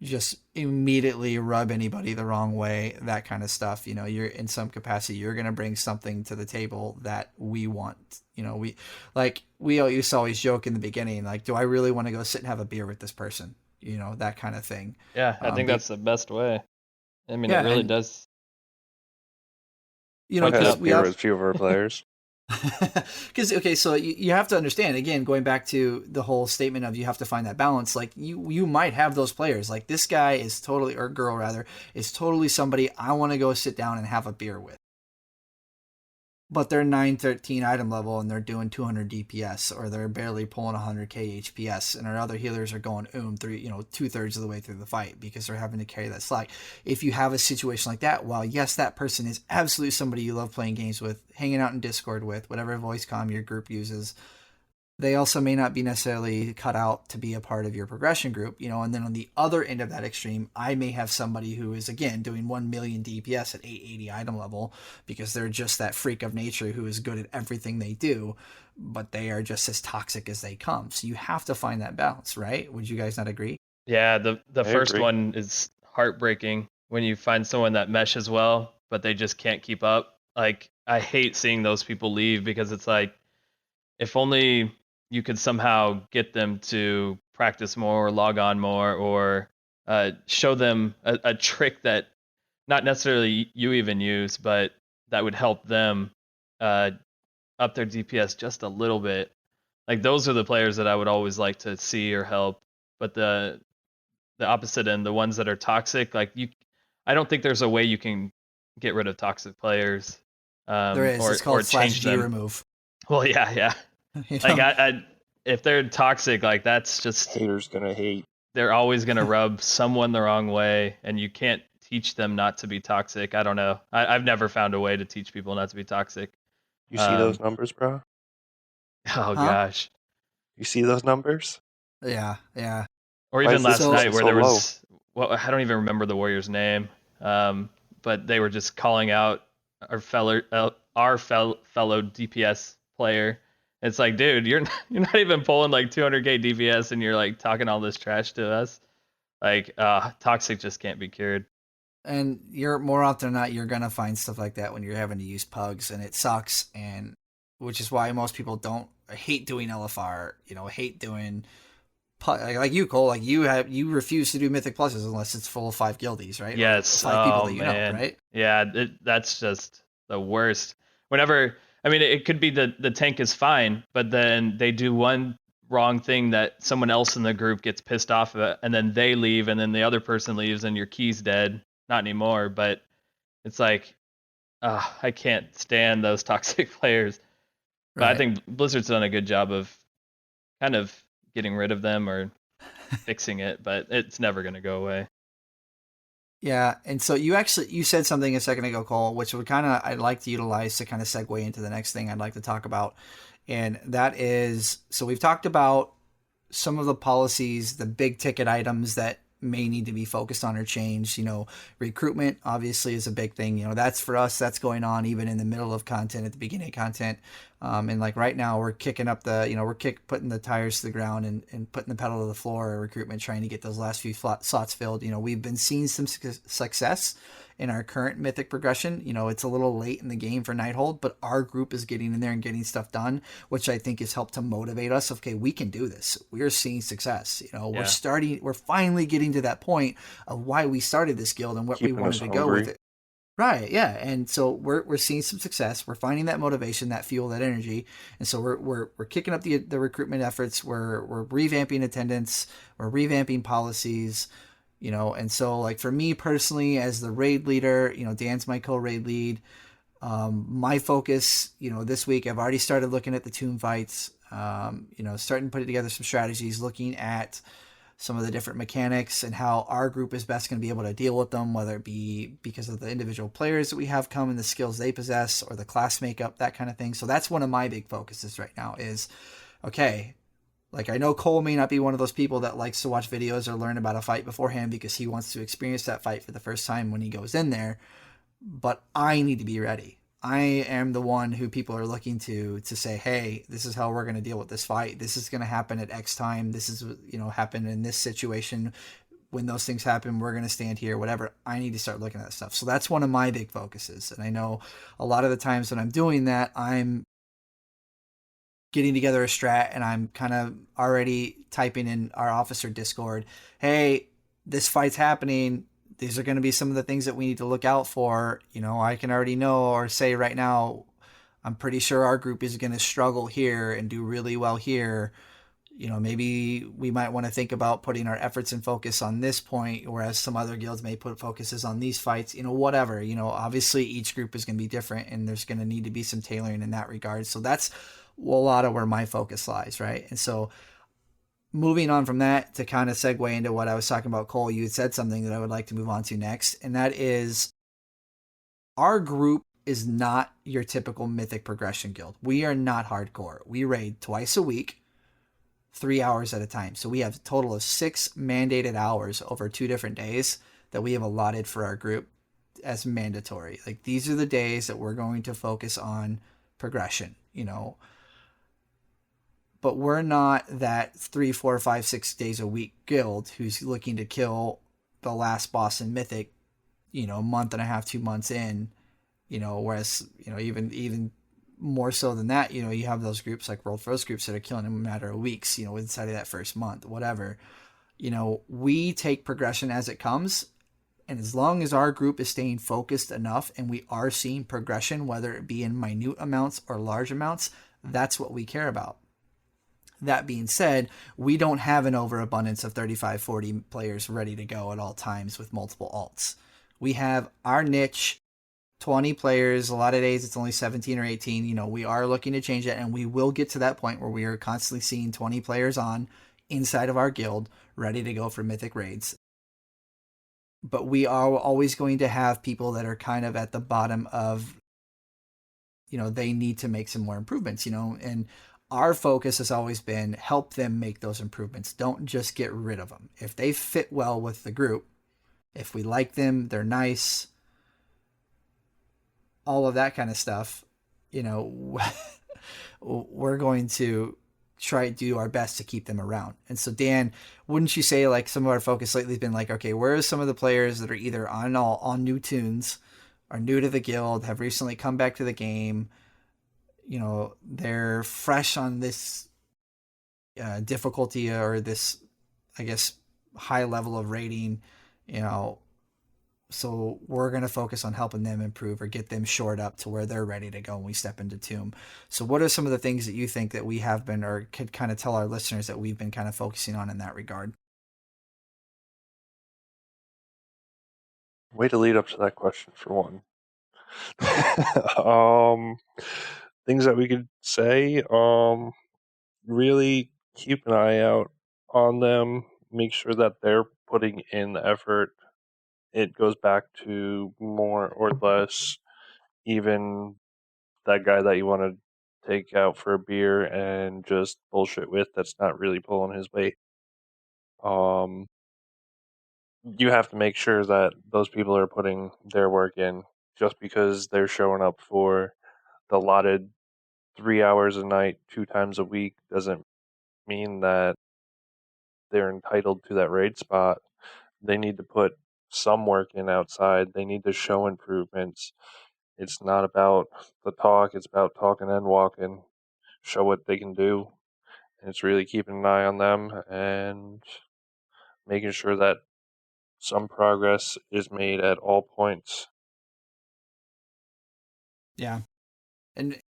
just immediately rub anybody the wrong way, that kind of stuff. You know, you're in some capacity, you're going to bring something to the table that we want. You know, we used to always joke in the beginning, like, do I really want to go sit and have a beer with this person? You know, that kind of thing. Yeah, I think that's the best way. I mean, yeah, it really does. You know, I've had because a beer with a few of our players. Because, okay, so you have to understand, again, going back to the whole statement of you have to find that balance, like you might have those players, like this guy is totally, or girl rather, is totally somebody I want to go sit down and have a beer with. But they're 913 item level and they're doing 200 DPS, or they're barely pulling 100k HPS, and our other healers are going 2/3 of the way through the fight because they're having to carry that slack. If you have a situation like that, while yes, that person is absolutely somebody you love playing games with, hanging out in Discord with, whatever voice comm your group uses, they also may not be necessarily cut out to be a part of your progression group, you know. And then on the other end of that extreme, I may have somebody who is, again, doing 1 million DPS at 880 item level because they're just that freak of nature who is good at everything they do, but they are just as toxic as they come. So you have to find that balance, right? Would you guys not agree? Yeah, the I first agree. one is heartbreaking when you find someone that meshes well, but they just can't keep up. Like, I hate seeing those people leave because it's like, if only you could somehow get them to practice more or log on more, or show them a trick that not necessarily you even use, but that would help them up their DPS just a little bit. Like, those are the players that I would always like to see or help. But the opposite end, the ones that are toxic, like, I don't think there's a way you can get rid of toxic players. There is. Or, It's called change /G them. remove. Well, yeah. You Like, know? I if they're toxic, like, that's just, Haters gonna hate. they're always gonna rub someone the wrong way, and you can't teach them not to be toxic. I don't know. I've never found a way to teach people not to be toxic. You see those numbers, bro? Oh Huh? gosh. You see those numbers? Yeah. Or Why even is this last night person where so there low? was, well, I don't even remember the Warrior's name, but they were just calling out our fellow DPS player. It's like, dude, you're not even pulling like 200k DPS, and you're like talking all this trash to us. Like, toxic just can't be cured. And you're more often than not, you're gonna find stuff like that when you're having to use pugs, and it sucks. And which is why most people hate doing LFR. You know, hate doing like you, Cole. Like you refuse to do Mythic Pluses unless it's full of 5 guildies, right? Yes. Or 5 people Oh that you know, man. right? Yeah, that's just the worst. Whenever, I mean, it could be the tank is fine, but then they do one wrong thing that someone else in the group gets pissed off at, and then they leave, and then the other person leaves, and your key's dead. Not anymore, but it's like, I can't stand those toxic players. But I Right. think Blizzard's done a good job of kind of getting rid of them or fixing it, but it's never going to go away. Yeah, and so you said something a second ago, Cole, which would I'd like to utilize to kind of segue into the next thing I'd like to talk about, and that is, so we've talked about some of the policies, the big ticket items that may need to be focused on or changed. Recruitment obviously is a big thing. That's for us, that's going on even in the middle of content, at the beginning of content. And like right now we're kicking up putting the tires to the ground and putting the pedal to the floor of recruitment, trying to get those last few slots filled. We've been seeing some success in our current mythic progression. It's a little late in the game for Nighthold, but our group is getting in there and getting stuff done, which I think has helped to motivate us. Okay, we can do this. We're seeing success. We're finally getting to that point of why we started this guild and what we Keeping wanted us to hungry. go with it. Right, yeah, and so we're seeing some success. We're finding that motivation, that fuel, that energy, and so we're kicking up the recruitment efforts. We're revamping attendance. We're revamping policies. And so like for me personally, as the raid leader, Dan's my co-raid lead. My focus, this week I've already started looking at the tomb fights. Starting putting together some strategies, looking at some of the different mechanics and how our group is best going to be able to deal with them, whether it be because of the individual players that we have come and the skills they possess or the class makeup, that kind of thing. So that's one of my big focuses right now is, okay, like I know Cole may not be one of those people that likes to watch videos or learn about a fight beforehand because he wants to experience that fight for the first time when he goes in there, but I need to be ready. I am the one who people are looking to say, hey, this is how we're going to deal with this fight. This is going to happen at X time. This is, happen in this situation. When those things happen, we're going to stand here, whatever. I need to start looking at that stuff. So that's one of my big focuses. And I know a lot of the times when I'm doing that, I'm getting together a strat and I'm kind of already typing in our officer Discord, hey, this fight's happening. These are going to be some of the things that we need to look out for. I can already know or say right now, I'm pretty sure our group is going to struggle here and do really well here. Maybe we might want to think about putting our efforts and focus on this point, whereas some other guilds may put focuses on these fights, whatever. Obviously each group is going to be different and there's going to need to be some tailoring in that regard. So that's a lot of where my focus lies, right? And so moving on from that to kind of segue into what I was talking about, Cole, you had said something that I would like to move on to next, and that is our group is not your typical mythic progression guild. We are not hardcore. We raid twice a week, 3 hours at a time. So we have a total of 6 mandated hours over 2 different days that we have allotted for our group as mandatory. Like these are the days that we're going to focus on progression, but we're not that 3, 4, 5, 6 days a week guild who's looking to kill the last boss in Mythic, a month and a half, 2 months in, whereas, even more so than that, you have those groups like World First groups that are killing in a matter of weeks, inside of that first month, whatever. We take progression as it comes. And as long as our group is staying focused enough and we are seeing progression, whether it be in minute amounts or large amounts, that's what we care about. That being said, we don't have an overabundance of 35, 40 players ready to go at all times with multiple alts. We have our niche, 20 players. A lot of days it's only 17 or 18. We are looking to change that, and we will get to that point where we are constantly seeing 20 players on inside of our guild ready to go for mythic raids. But we are always going to have people that are kind of at the bottom of, they need to make some more improvements, and our focus has always been help them make those improvements. Don't just get rid of them. If they fit well with the group, if we like them, they're nice, all of that kind of stuff, we're going to try to do our best to keep them around. And so Dan, wouldn't you say like some of our focus lately has been like, okay, where are some of the players that are either on new tunes, are new to the guild, have recently come back to the game, they're fresh on this difficulty or this, I guess, high level of rating, so we're going to focus on helping them improve or get them shored up to where they're ready to go when we step into Tomb. So what are some of the things that you think that we have been, or could kind of tell our listeners that we've been kind of focusing on in that regard? Way to lead up to that question for one. Things that we could say, really keep an eye out on them, make sure that they're putting in the effort. It goes back to more or less even that guy that you want to take out for a beer and just bullshit with that's not really pulling his weight. you have to make sure that those people are putting their work in. Just because they're showing up for the allotted 3 hours a night, 2 times a week, doesn't mean that they're entitled to that raid spot. They need to put some work in outside. They need to show improvements. It's not about the talk, it's about talking and walking. Show what they can do. And it's really keeping an eye on them and making sure that some progress is made at all points. Yeah. And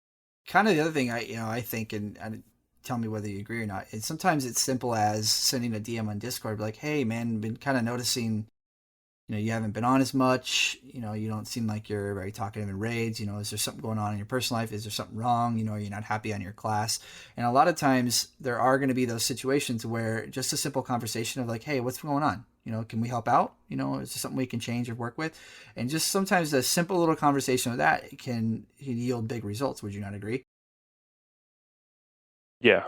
kind of the other thing I think, and tell me whether you agree or not, is sometimes it's simple as sending a DM on Discord, like, hey man, been kind of noticing, you haven't been on as much, you don't seem like you're very talkative in raids, is there something going on in your personal life? Is there something wrong? Are you not happy on your class? And a lot of times there are going to be those situations where just a simple conversation of like, hey, what's going on? Can we help out? Is there something we can change or work with? And just sometimes a simple little conversation with that can yield big results. Would you not agree? Yeah,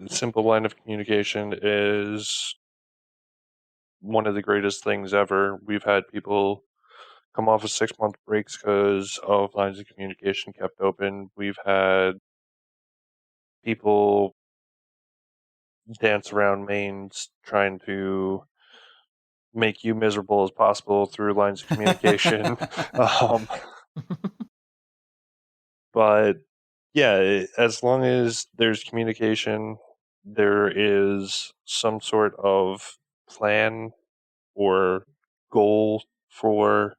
simple line of communication is one of the greatest things ever. We've had people come off of 6-month breaks because of lines of communication kept open. We've had people dance around mains trying to make you miserable as possible through lines of communication. um, but yeah, as long as there's communication, there is some sort of plan or goal for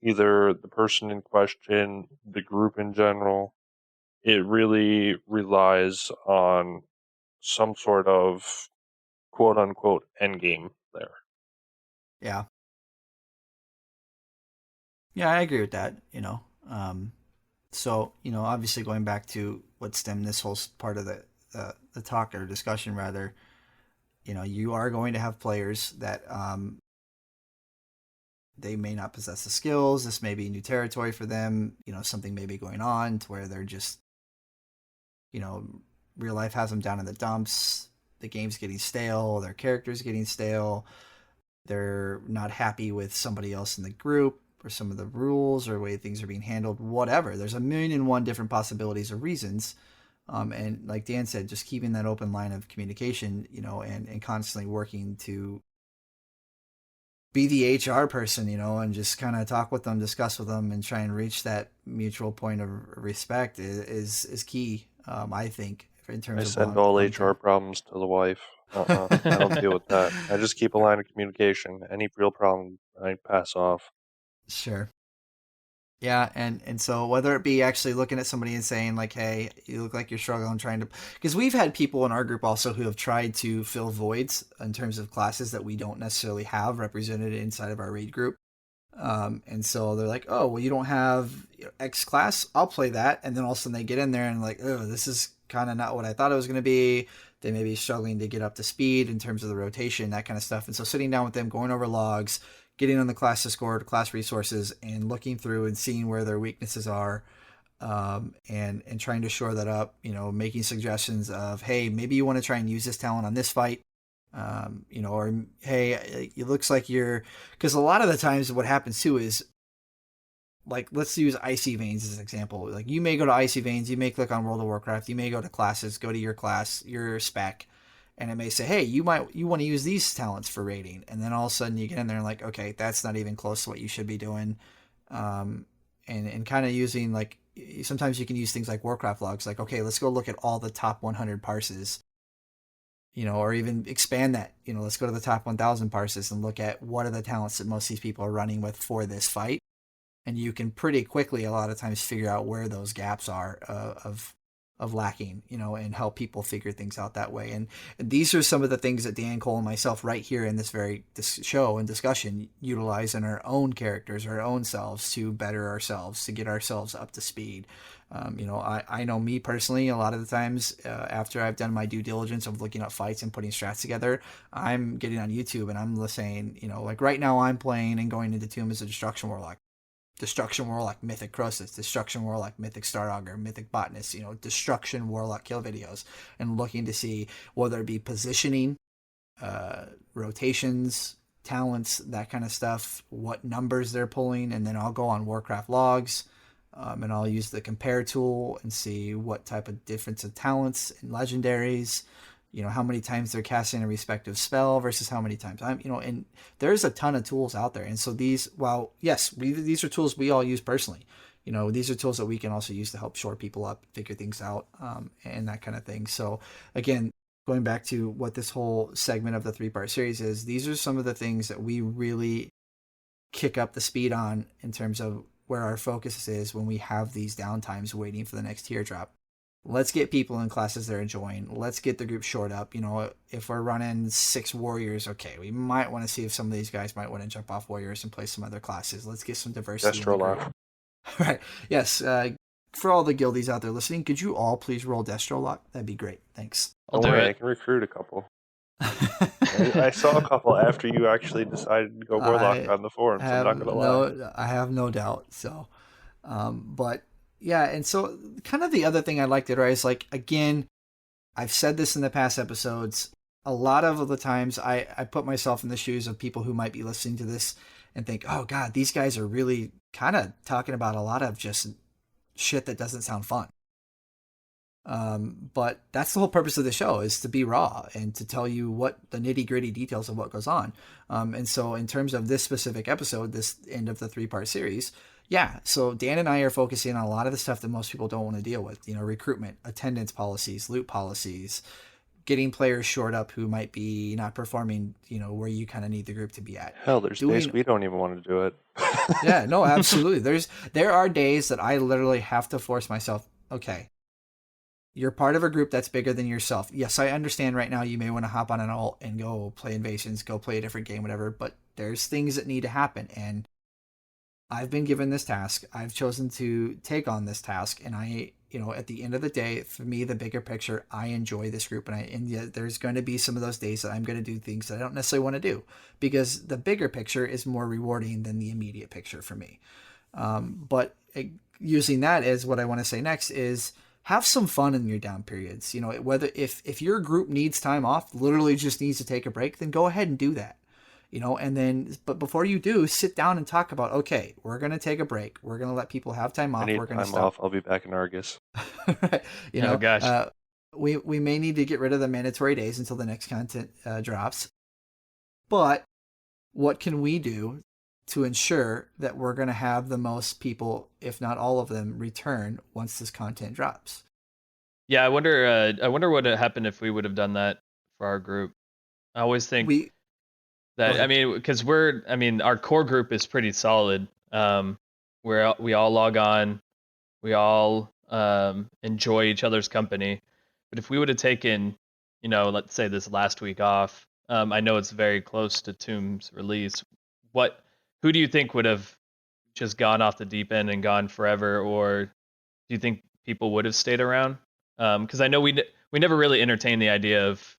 either the person in question, the group in general. It really relies on some sort of quote unquote end game there. Yeah. Yeah, I agree with that, So, obviously going back to what stemmed this whole part of the talk or discussion rather, you are going to have players that they may not possess the skills. This may be new territory for them. Something may be going on to where they're just, you know, real life has them down in the dumps. The game's getting stale. Their character's getting stale. They're not happy with somebody else in the group or some of the rules or the way things are being handled. Whatever. There's a million and one different possibilities or reasons. And like Dan said, just keeping that open line of communication, and constantly working to be the HR person, and just kind of talk with them, discuss with them, and try and reach that mutual point of respect is key. I think in terms I of send all HR long-term. problems to the wife. I don't deal with that. I just keep a line of communication. Any real problem, I pass off. Sure. Yeah, and so whether it be actually looking at somebody and saying like, "Hey, you look like you're struggling," trying to, because we've had people in our group also who have tried to fill voids in terms of classes that we don't necessarily have represented inside of our raid group. And so they're like, "Oh, well, you don't have X class. I'll play that." And then all of a sudden they get in there and like, "Oh, this is kind of not what I thought it was going to be." They may be struggling to get up to speed in terms of the rotation, that kind of stuff. And so sitting down with them, going over logs, getting on the class Discord, class resources, and looking through and seeing where their weaknesses are, and trying to shore that up. Making suggestions of, hey, maybe you want to try and use this talent on this fight. Or hey, it looks like you're, because a lot of the times what happens too is, like, let's use Icy Veins as an example. Like, you may go to Icy Veins, you may click on World of Warcraft, you may go to classes, go to your class, your spec, and it may say, hey, you want to use these talents for raiding, and then all of a sudden you get in there and like, okay, that's not even close to what you should be doing. And kind of using, like, sometimes you can use things like Warcraft logs, like, okay, let's go look at all the top 100 parses, or even expand that, let's go to the top 1,000 parses and look at what are the talents that most of these people are running with for this fight. And you can pretty quickly a lot of times figure out where those gaps are of lacking, and help people figure things out that way. And these are some of the things that Dan Cole and myself right here in this show and discussion utilize in our own characters, our own selves, to better ourselves, to get ourselves up to speed. I know me personally, a lot of the times after I've done my due diligence of looking up fights and putting strats together, I'm getting on YouTube and I'm saying, like right now I'm playing and going into Tomb as a Destruction Warlock. Destruction Warlock Mythic Croesus, Destruction Warlock Mythic Staraugur, Mythic Botanist, Destruction Warlock kill videos, and looking to see whether it be positioning, rotations, talents, that kind of stuff, what numbers they're pulling, and then I'll go on Warcraft logs, and I'll use the compare tool and see what type of difference of talents and legendaries, how many times they're casting a respective spell versus how many times and there's a ton of tools out there. And so these are tools we all use personally. These are tools that we can also use to help shore people up, figure things out, and that kind of thing. So again, going back to what this whole segment of the 3-part series is, these are some of the things that we really kick up the speed on in terms of where our focus is when we have these downtimes waiting for the next tier drop. Let's get people in classes they're enjoying. Let's get the group shored up. If we're running 6 warriors, okay, we might want to see if some of these guys might want to jump off warriors and play some other classes. Let's get some diversity. Destro lock. Right. Yes. For all the guildies out there listening, could you all please roll Destro lock? That'd be great. Thanks. I'll Don't do worry, it. I can recruit a couple. I saw a couple after you actually decided to go Warlock on the forums. I'm not going to lie. I have no doubt. So, but yeah. And so kind of the other thing I liked it, right, is like, again, I've said this in the past episodes. A lot of the times I put myself in the shoes of people who might be listening to this and think, oh God, these guys are really kind of talking about a lot of just shit that doesn't sound fun. But that's the whole purpose of the show, is to be raw and to tell you what the nitty gritty details of what goes on. And so in terms of this specific episode, this end of the 3-part series, so Dan and I are focusing on a lot of the stuff that most people don't want to deal with, recruitment, attendance policies, loot policies, getting players shored up who might be not performing, where you kind of need the group to be at. Hell, there's days we don't even want to do it. Yeah, no, absolutely. There are days that I literally have to force myself, okay, you're part of a group that's bigger than yourself. Yes, I understand right now you may want to hop on an alt and go play Invasions, go play a different game, whatever, but there's things that need to happen. And I've been given this task. I've chosen to take on this task. And I, at the end of the day, for me, the bigger picture, I enjoy this group. And yet there's going to be some of those days that I'm going to do things that I don't necessarily want to do, because the bigger picture is more rewarding than the immediate picture for me. But using that as what I want to say next is, have some fun in your down periods. Whether if your group needs time off, literally just needs to take a break, then go ahead and do that. But before you do, sit down and talk about, okay, we're going to take a break. We're going to let people have time off. I need we're going to time stop. off. I'll be back in Argus. Right. Oh, gosh. We may need to get rid of the mandatory days until the next content drops. But what can we do to ensure that we're going to have the most people, if not all of them, return once this content drops? Yeah, I wonder what would have happened if we would have done that for our group. I always think that, because our core group is pretty solid. We all log on, we all enjoy each other's company. But if we would have taken, let's say this last week off, I know it's very close to Tomb's release. Who do you think would have just gone off the deep end and gone forever, or do you think people would have stayed around? Because I know we never really entertained the idea of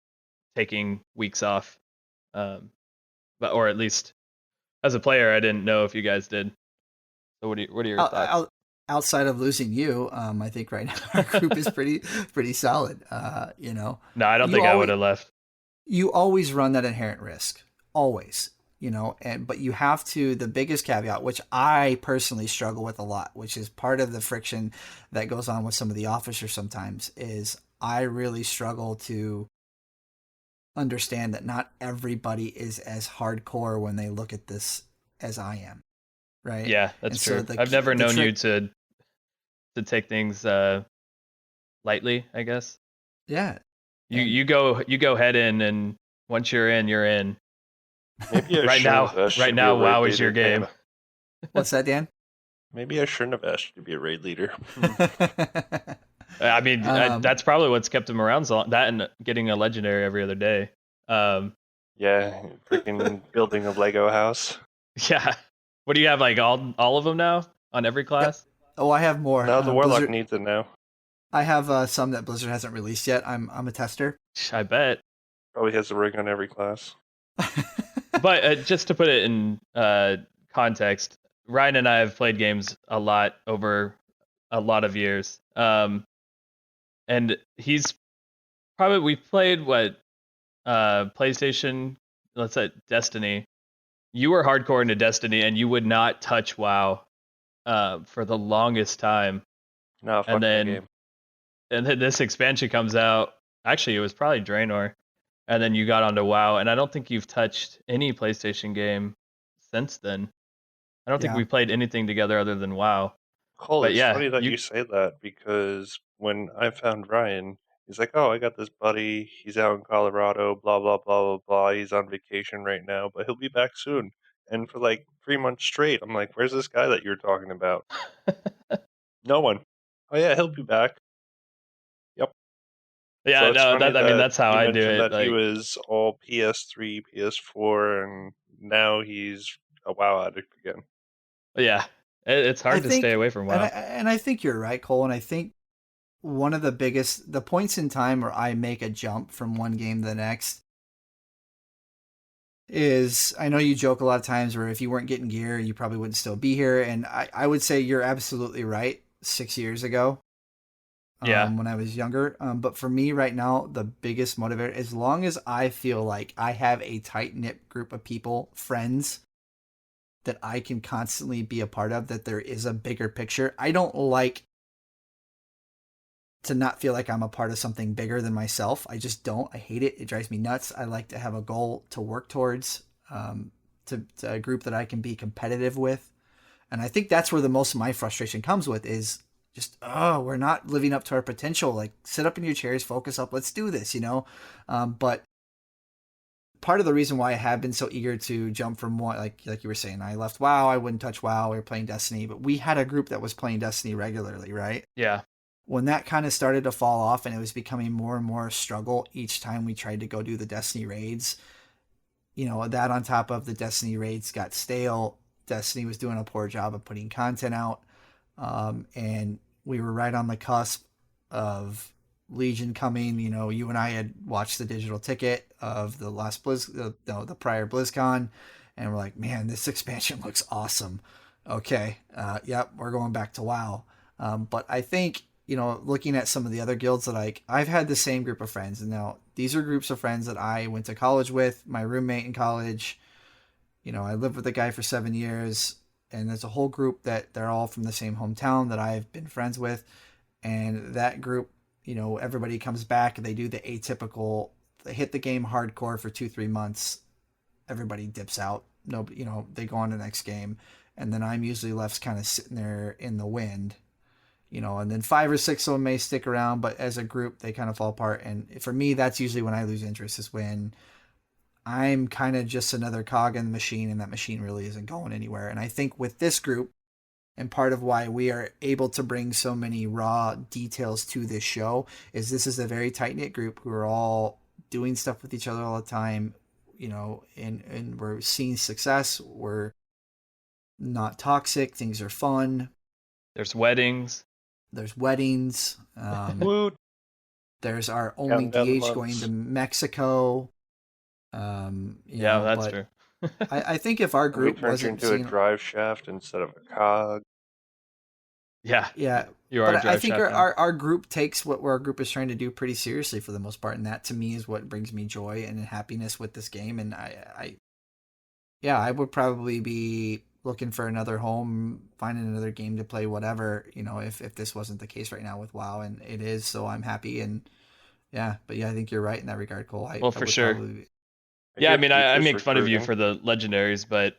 taking weeks off, or at least as a player, I didn't know if you guys did. So what are your thoughts? Outside of losing you, I think right now our group is pretty solid. No, I don't think I would have left. You always run that inherent risk, always. But you have to, the biggest caveat, which I personally struggle with a lot, which is part of the friction that goes on with some of the officers sometimes, is I really struggle to understand that not everybody is as hardcore when they look at this as I am. Right? Yeah, that's true. I've never known you to take things lightly, I guess. Yeah. You go head in, and once you're in, you're in. Maybe right now, WoW is your game. What's that, Dan? Maybe I shouldn't have asked you to be a raid leader. That's probably what's kept him around so long. That and getting a legendary every other day. Yeah, freaking building a Lego house. Yeah. What do you have, like all of them now on every class? Yeah. Oh, I have more. Now the Warlock Blizzard needs it now. I have some that Blizzard hasn't released yet. I'm a tester. I bet. Probably has a rig on every class. But just to put it in context, Ryan and I have played games a lot over a lot of years. And he's probably, we've played PlayStation, let's say Destiny, you were hardcore into Destiny and you would not touch WoW for the longest time. No, fuck And that then game. this expansion comes out. Actually, it was probably Draenor. And then you got onto WoW, and I don't think you've touched any PlayStation game since then. I don't think Yeah. we played anything together other than WoW. Cole, But it's yeah, funny that you say that because when I found Ryan, he's like, "Oh, I got this buddy. He's out in Colorado. Blah blah blah blah blah. He's on vacation right now, but he'll be back soon." And for like 3 months straight, I'm like, "Where's this guy that you're talking about?" No one. Oh yeah, he'll be back. Yep. So yeah, it's no, funny that I mean that that's how you I do mentioned it. that he Like, was all PS3, PS4, and now he's a WoW addict again. yeah, it's I hard to stay think, away from WoW. and I think you're right, Cole. And I think one of the points in time where I make a jump from one game to the next is, I know you joke a lot of times where if you weren't getting gear, you probably wouldn't still be here. And I would say you're absolutely right 6 years ago, Yeah, when I was younger. But for me right now, the biggest motivator, as long as I feel like I have a tight knit group of people, friends, that I can constantly be a part of, that there is a bigger picture. I don't like to not feel like I'm a part of something bigger than myself. I just don't. I hate it. It drives me nuts. I like to have a goal to work towards, to a group that I can be competitive with. And I think that's where the most of my frustration comes with, is just, oh, we're not living up to our potential. Like, sit up in your chairs, focus up, let's do this, But part of the reason why I have been so eager to jump from one, like you were saying, I left WoW, I wouldn't touch WoW, we were playing Destiny, but we had a group that was playing Destiny regularly, right? yeah, When that kind of started to fall off and it was becoming more and more a struggle each time we tried to go do the Destiny raids, that on top of the Destiny raids got stale. Destiny was doing a poor job of putting content out. And we were right on the cusp of Legion coming. You and I had watched the digital ticket of the last the prior BlizzCon, and we're like, man, this expansion looks awesome. Okay, yep, we're going back to WoW. But I think, looking at some of the other guilds that I've had the same group of friends, and now these are groups of friends that I went to college with. My roommate in college, I lived with a guy for 7 years, and there's a whole group that they're all from the same hometown that I've been friends with. And that group, everybody comes back and they do the atypical, they hit the game hardcore for 2-3 months. Everybody dips out. Nobody, they go on to the next game. And then I'm usually left kind of sitting there in the wind, and then 5 or 6 of them may stick around, but as a group, they kind of fall apart. And for me, that's usually when I lose interest, is when I'm kind of just another cog in the machine, and that machine really isn't going anywhere. And I think with this group, and part of why we are able to bring so many raw details to this show, is this is a very tight-knit group who are all doing stuff with each other all the time, and we're seeing success. We're not toxic. Things are fun. there's weddings. There's weddings. Woot! There's our only Counting down the DH going months. to Mexico. Yeah, that's but true. I think if our And we group turned you wasn't into a seeing, drive shaft instead of a cog. Yeah, yeah, you are but a I drive think shaft now. our group takes what our group is trying to do pretty seriously for the most part, and that to me is what brings me joy and happiness with this game. And I would probably be looking for another home, finding another game to play, whatever, if this wasn't the case right now with WoW, and it is, so I'm happy. And yeah, but yeah, I think you're right in that regard, Cole. Well, I for would sure. probably, Yeah, I get mean, beat I this make fun of you recruiting. for the legendaries, but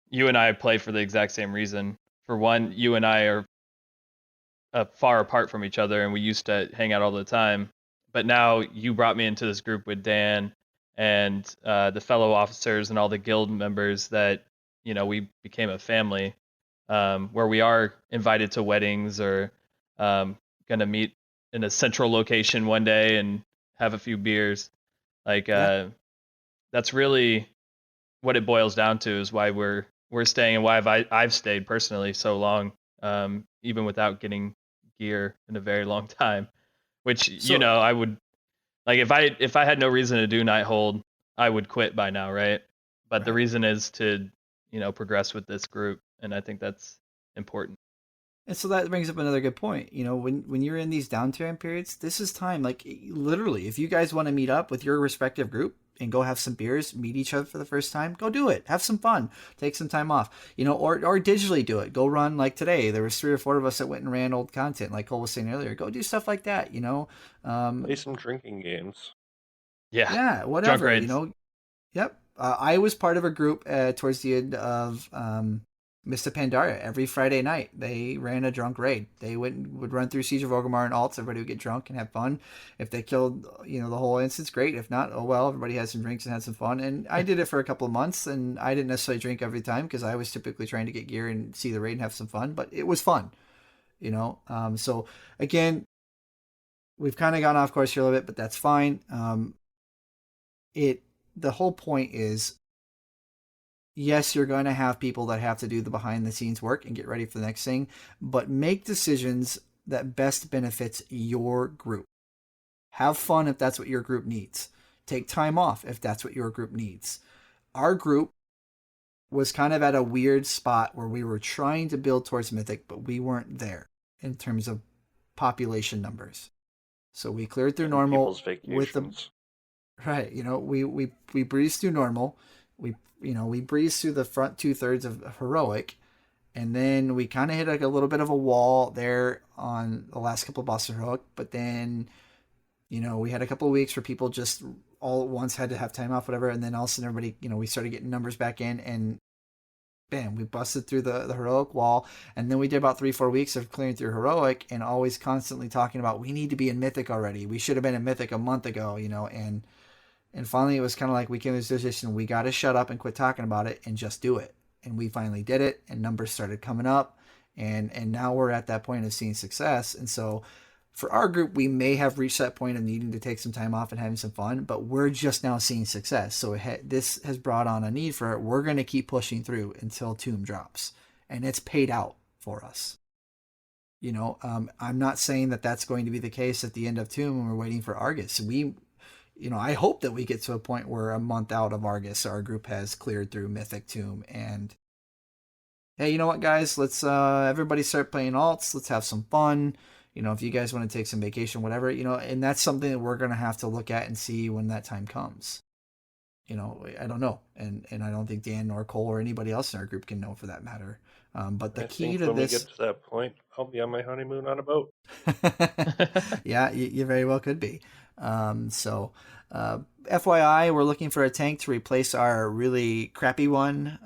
you and I play for the exact same reason. For one, you and I are far apart from each other, and we used to hang out all the time. But now you brought me into this group with Dan and the fellow officers and all the guild members that we became a family, where we are invited to weddings or gonna meet in a central location one day and have a few beers. Like Yeah. that's really what it boils down to, is why we're staying, and why I've stayed personally so long, even without getting gear in a very long time. Which So I would, like, if I had no reason to do Nighthold, I would quit by now, right? But the right. reason is to progress with this group, and I think that's important. And so that brings up another good point. When you're in these downturn periods, this is time. Like, literally, if you guys want to meet up with your respective group, and go have some beers, meet each other for the first time, go do it. Have some fun. Take some time off, or digitally do it. Go run like today. There was 3 or 4 of us that went and ran old content, like Cole was saying earlier. Go do stuff like that, Play some drinking games. Yeah. Yeah, Drunk whatever, raids. Yep. I was part of a group towards the end of Mista Pandaria. Every Friday night, they ran a drunk raid. They would run through Siege of Orgrimmar and alts. Everybody would get drunk and have fun. If they killed, the whole instance, great. If not, oh well. Everybody had some drinks and had some fun. And I did it for a couple of months, and I didn't necessarily drink every time because I was typically trying to get gear and see the raid and have some fun. But it was fun, So again, we've kind of gone off course here a little bit, but that's fine. The whole point is, yes, you're going to have people that have to do the behind the scenes work and get ready for the next thing, but make decisions that best benefits your group. Have fun if that's what your group needs. Take time off if that's what your group needs. Our group was kind of at a weird spot where we were trying to build towards Mythic, but we weren't there in terms of population numbers. So we cleared through normal People's vacations. Right, we breezed through normal, we breezed through the front 2/3 of heroic, and then we kind of hit like a little bit of a wall there on the last couple of bosses of heroic. But then, we had a couple of weeks where people just all at once had to have time off, whatever, and then all of a sudden everybody, we started getting numbers back in, and bam, we busted through the heroic wall. And then we did about 3-4 weeks of clearing through heroic and always constantly talking about, we need to be in Mythic already. We should have been in Mythic a month ago, and finally, it was kind of like we came to this decision, we got to shut up and quit talking about it and just do it. And we finally did it, and numbers started coming up, and now we're at that point of seeing success. And so for our group, we may have reached that point of needing to take some time off and having some fun, but we're just now seeing success. So this has brought on a need for it. We're going to keep pushing through until Tomb drops, and it's paid out for us. I'm not saying that that's going to be the case at the end of Tomb when we're waiting for Argus. I hope that we get to a point where a month out of Argus, our group has cleared through Mythic Tomb, and hey, you know what, guys? Let's everybody start playing alts. Let's have some fun. If you guys want to take some vacation, whatever, and that's something that we're going to have to look at and see when that time comes. I don't know, and I don't think Dan or Cole or anybody else in our group can know for that matter. But the key to when this, we get to that point, I'll be on my honeymoon on a boat. yeah, you very well could be. FYI, we're looking for a tank to replace our really crappy one.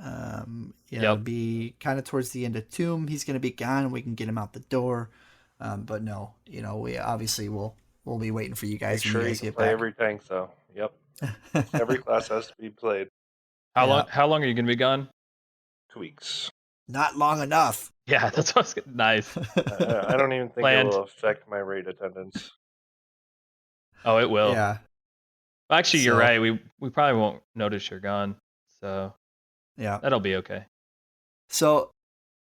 Be kind of towards the end of Tomb. He's going to be gone, and we can get him out the door. But no, we obviously we'll be waiting for you guys. Make sure when you you guys can get play back. every tank, though. Yep. Every class has to be played. How long are you going to be gone? 2 weeks. Not long enough. Yeah, that's what's nice. I don't even think it will affect my raid attendance. Oh, it will. Yeah. Actually, you're right. We probably won't notice you're gone. So yeah, that'll be okay. So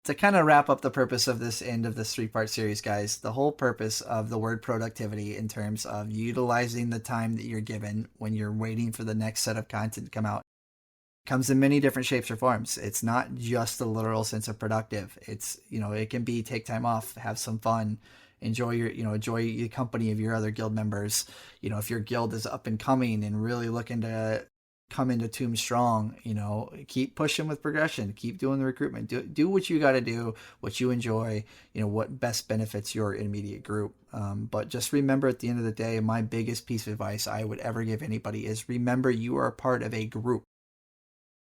to kind of wrap up the purpose of this end of this 3-part series, guys, the whole purpose of the word productivity in terms of utilizing the time that you're given when you're waiting for the next set of content to come out comes in many different shapes or forms. It's not just the literal sense of productive. It's, it can be take time off, have some fun, enjoy the company of your other guild members. If your guild is up and coming and really looking to come into Tomb strong, keep pushing with progression, keep doing the recruitment, do what you got to do, what you enjoy, what best benefits your immediate group. But just remember, at the end of the day, my biggest piece of advice I would ever give anybody is remember you are a part of a group.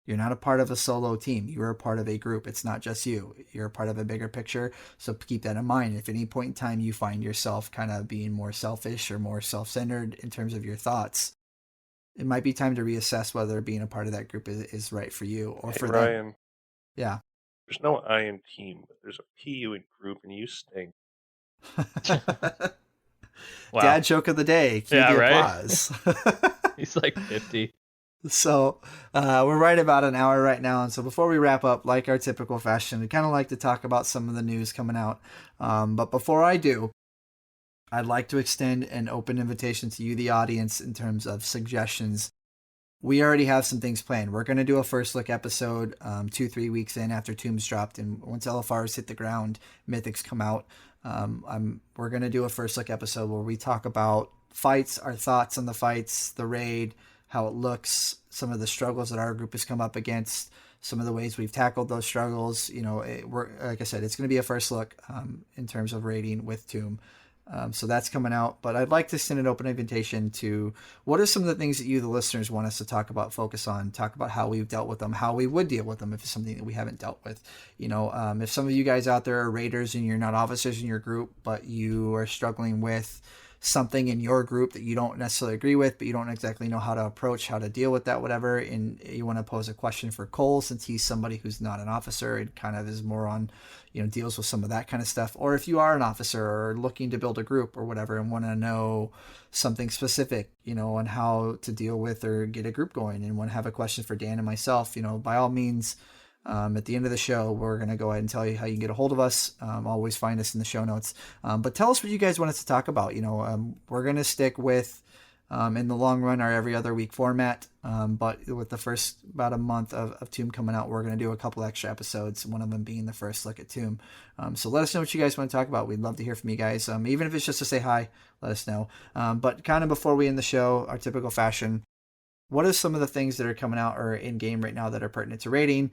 You're not a part of a solo team. You're a part of a group. It's not just you. You're a part of a bigger picture. So keep that in mind. If at any point in time you find yourself kind of being more selfish or more self-centered in terms of your thoughts, it might be time to reassess whether being a part of that group is right for you or for Ryan, them. Yeah. There's no I in team, but there's a P in group, and you stink. Wow. Dad joke of the day. Cue the applause. He's like 50. So we're right about an hour right now. And so before we wrap up, like our typical fashion, we kind of like to talk about some of the news coming out. But before I do, I'd like to extend an open invitation to you, the audience, in terms of suggestions. We already have some things planned. We're going to do a first look episode 2-3 weeks in after Tombs dropped. And once LFRs hit the ground, Mythics come out. We're going to do a first look episode where we talk about fights, our thoughts on the fights, the raid, how it looks, some of the struggles that our group has come up against, some of the ways we've tackled those struggles. We're, like I said, it's going to be a first look in terms of rating with Tomb. So that's coming out, but I'd like to send an open invitation to what are some of the things that you, the listeners, want us to talk about, focus on, talk about how we've dealt with them, how we would deal with them if it's something that we haven't dealt with. If some of you guys out there are raiders and you're not officers in your group, but you are struggling with something in your group that you don't necessarily agree with, but you don't exactly know how to approach, how to deal with that, whatever, and you want to pose a question for Cole, since he's somebody who's not an officer and kind of is more on, deals with some of that kind of stuff. Or if you are an officer or looking to build a group or whatever and want to know something specific, on how to deal with or get a group going, and want to have a question for Dan and myself, by all means, at the end of the show, we're going to go ahead and tell you how you can get a hold of us. Always find us in the show notes. But tell us what you guys want us to talk about. We're going to stick with, in the long run, our every other week format. But with the first about a month of Tomb coming out, we're going to do a couple extra episodes, one of them being the first look at Tomb. So let us know what you guys want to talk about. We'd love to hear from you guys. Even if it's just to say hi, let us know. But kind of before we end the show, our typical fashion, what are some of the things that are coming out or in game right now that are pertinent to rating?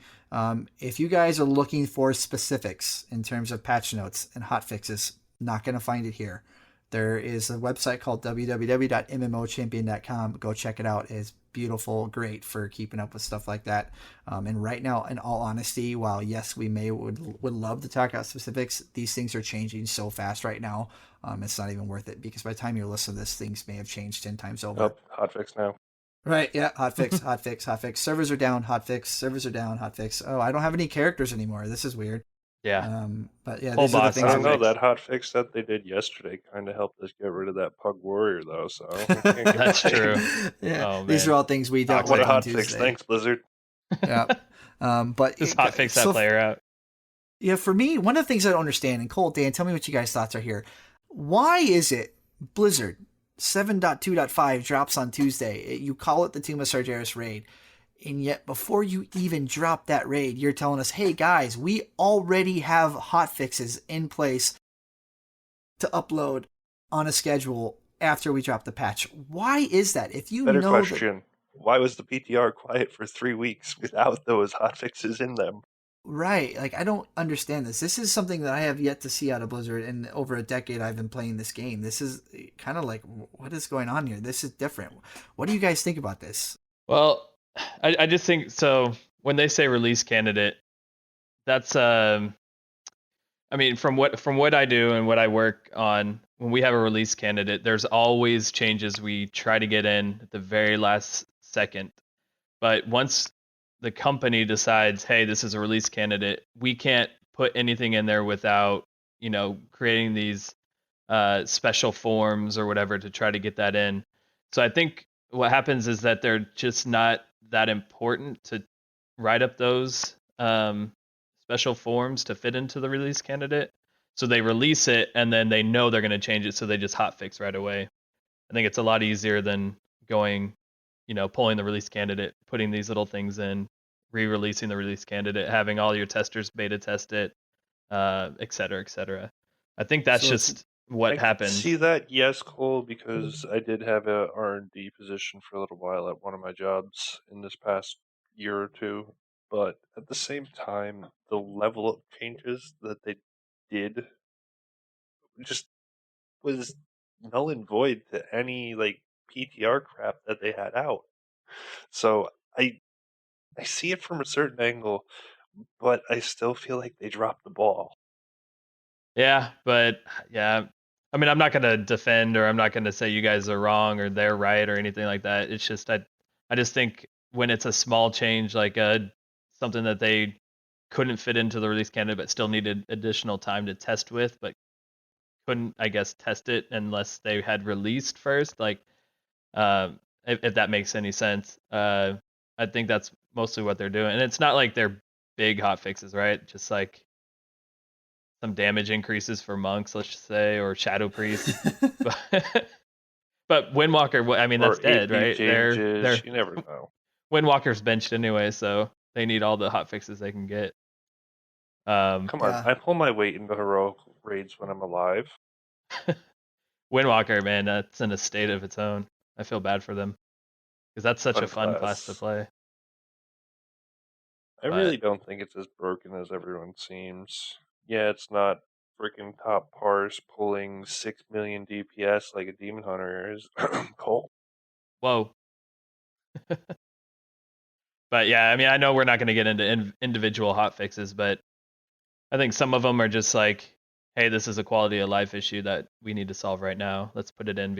If you guys are looking for specifics in terms of patch notes and hotfixes, not going to find it here. There is a website called www.mmochampion.com. Go check it out. It's beautiful, great for keeping up with stuff like that. And right now, in all honesty, while yes, we would love to talk about specifics, these things are changing so fast right now. It's not even worth it, because by the time you listen to this, things may have changed 10 times over. Oh, hotfix now. Right, yeah, hotfix. Servers are down, hotfix. Oh, I don't have any characters anymore. This is weird. Yeah. But yeah, Whole these are the boss things. I don't know, hotfix. that hotfix that they did yesterday kind of helped us get rid of that pug warrior, though, so... That's true. Yeah, Oh, these man. are all things we dealt What with a on hotfix, Tuesday. thanks, Blizzard. Yeah. But Just hotfix that player out. Yeah, for me, one of the things I don't understand, and Cole, Dan, tell me what you guys' thoughts are here. Why is it Blizzard 7.2.5 drops on Tuesday? You call it the Tomb of Sargeras raid, and yet before you even drop that raid, you're telling us, hey guys, we already have hotfixes in place to upload on a schedule after we drop the patch. Why is that? If you Better know question, why was the PTR quiet for 3 weeks without those hotfixes in them? Right, like I don't understand this. This is something that I have yet to see out of Blizzard, and over a decade I've been playing this game. This is kind of like, what is going on here? This is different. What do you guys think about this? Well, I just think so. When they say release candidate, that's I mean, from what I do and what I work on, when we have a release candidate, there's always changes we try to get in at the very last second. But once the company decides, hey, this is a release candidate, we can't put anything in there without, creating these special forms or whatever to try to get that in. So I think what happens is that they're just not that important to write up those special forms to fit into the release candidate. So they release it and then they know they're going to change it, so they just hotfix right away. I think it's a lot easier than going, pulling the release candidate, putting these little things in, re-releasing the release candidate, having all your testers beta test it, et cetera, et cetera. I think that's just what I happens. can see that, yes, Cole, because I did have a R&D position for a little while at one of my jobs in this past year or two, but at the same time, the level of changes that they did just was null and void to any PTR crap that they had out. So I see it from a certain angle, but I still feel like they dropped the ball. Yeah, but yeah, I mean, I'm not going to defend, or I'm not going to say you guys are wrong or they're right or anything like that. It's just I just think when it's a small change, like something that they couldn't fit into the release candidate but still needed additional time to test with, but couldn't, I guess, test it unless they had released first. Like, if that makes any sense, I think that's mostly what they're doing, and it's not like they're big hot fixes, right? Just like some damage increases for monks, let's just say, or shadow priests. But Windwalker, I mean, that's dead, AP right? They're you never know. Windwalker's benched anyway, so they need all the hot fixes they can get. Come on, Yeah. I pull my weight into heroic raids when I'm alive. Windwalker, man, that's in a state of its own. I feel bad for them. because that's such Fun a fun class to class. play. I But really don't think it's as broken as everyone seems. Yeah, it's not freaking top parse pulling 6 million DPS like a Demon Hunter is. Cole. whoa. But yeah, I mean, I know we're not going to get into individual hot fixes, but I think some of them are just like, hey, this is a quality of life issue that we need to solve right now. Let's put it in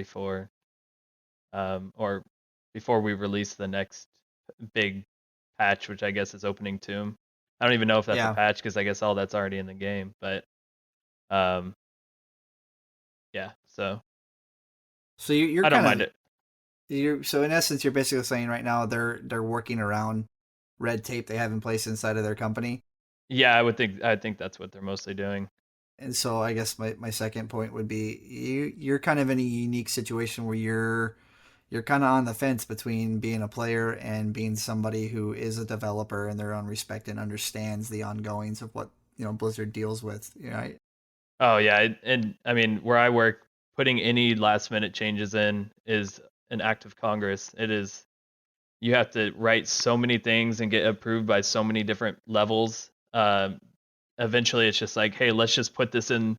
or before we release the next big patch, which I guess is opening tomb. I don't even know if that's a Yeah. patch because I guess all that's already in the game. But um, yeah, so So you're I don't kind mind of it. so in essence, you're basically saying right now they're working around red tape they have in place inside of their company. Yeah, I think that's what they're mostly doing. And so I guess my second point would be you're kind of in a unique situation where you're kind of on the fence between being a player and being somebody who is a developer in their own respect and understands the ongoings of what Blizzard deals with. Oh yeah, and I mean where I work, putting any last minute changes in is an act of Congress. It is you have to write so many things and get approved by so many different levels. Eventually, it's just like, hey, let's just put this in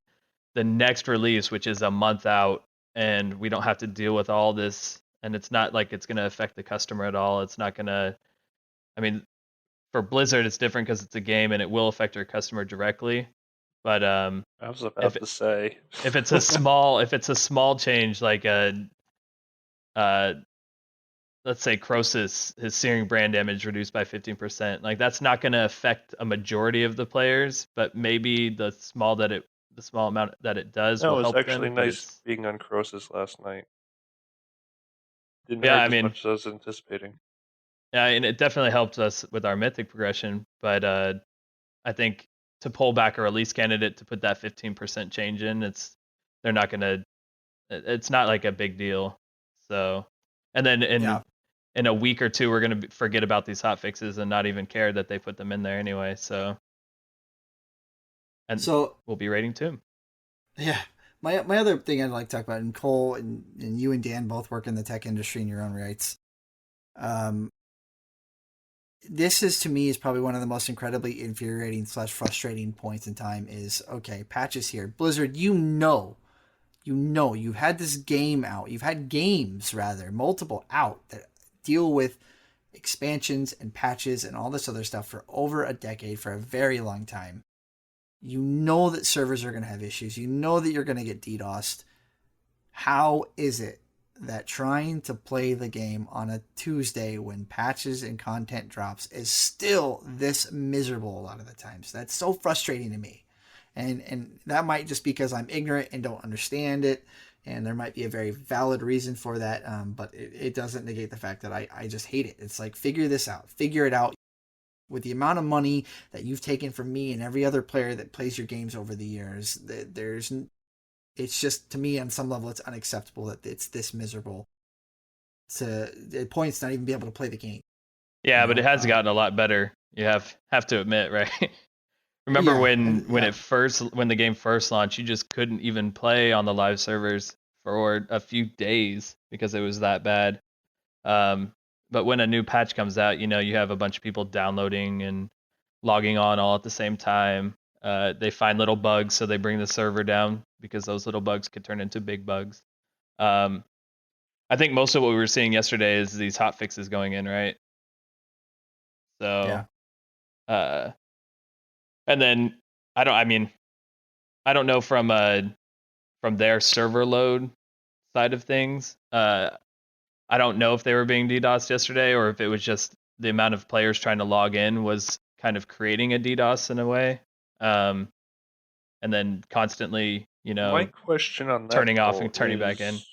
the next release, which is a month out, and we don't have to deal with all this. And it's not like it's going to affect the customer at all. It's not going to. I mean, for Blizzard, it's different because it's a game and it will affect our customer directly. But I was if about to say. if it's a small change like uh let's say Crosus, his searing brand damage reduced by 15%, like that's not going to affect a majority of the players, but maybe the small amount that it does No, will it was help actually them. But nice it's being on Crosus last night. Didn't yeah, hurt I as mean, much as I was anticipating. yeah, and it definitely helped us with our mythic progression. But I think to pull back a release candidate to put that 15% change in, they're not going to. It's not like a big deal. So, and then Yeah. in a week or two, we're going to forget about these hot fixes and not even care that they put them in there anyway. So, and So we'll be rating Tomb. yeah, my other thing I'd like to talk about, and Cole and you and Dan both work in the tech industry in your own rights. Um, this is to me is probably one of the most incredibly infuriating / frustrating points in time. Is okay, patches here, Blizzard. You've had this game out. You've had games rather multiple out that deal with expansions and patches and all this other stuff for over a decade, for a very long time. You know that servers are going to have issues. You know that you're going to get DDoSed. How is it that trying to play the game on a Tuesday when patches and content drops is still this miserable a lot of the times? That's so frustrating to me. And that might just because I'm ignorant and don't understand it. And there might be a very valid reason for that. But it doesn't negate the fact that I just hate it. It's like, figure this out. Figure it out. With the amount of money that you've taken from me and every other player that plays your games over the years, it's just, to me, on some level, it's unacceptable that it's this miserable to the points not even be able to play the game. Yeah, but it has gotten a lot better. You have to admit, right? Remember when when the game first launched, you just couldn't even play on the live servers for a few days because it was that bad. But when a new patch comes out, you have a bunch of people downloading and logging on all at the same time. They find little bugs, so they bring the server down because those little bugs could turn into big bugs. I think most of what we were seeing yesterday is these hot fixes going in, right? So, and then I don't know from their server load side of things. I don't know if they were being DDoSed yesterday or if it was just the amount of players trying to log in was kind of creating a DDoS in a way. And then constantly, My question on that, turning off Cole, and turning back in is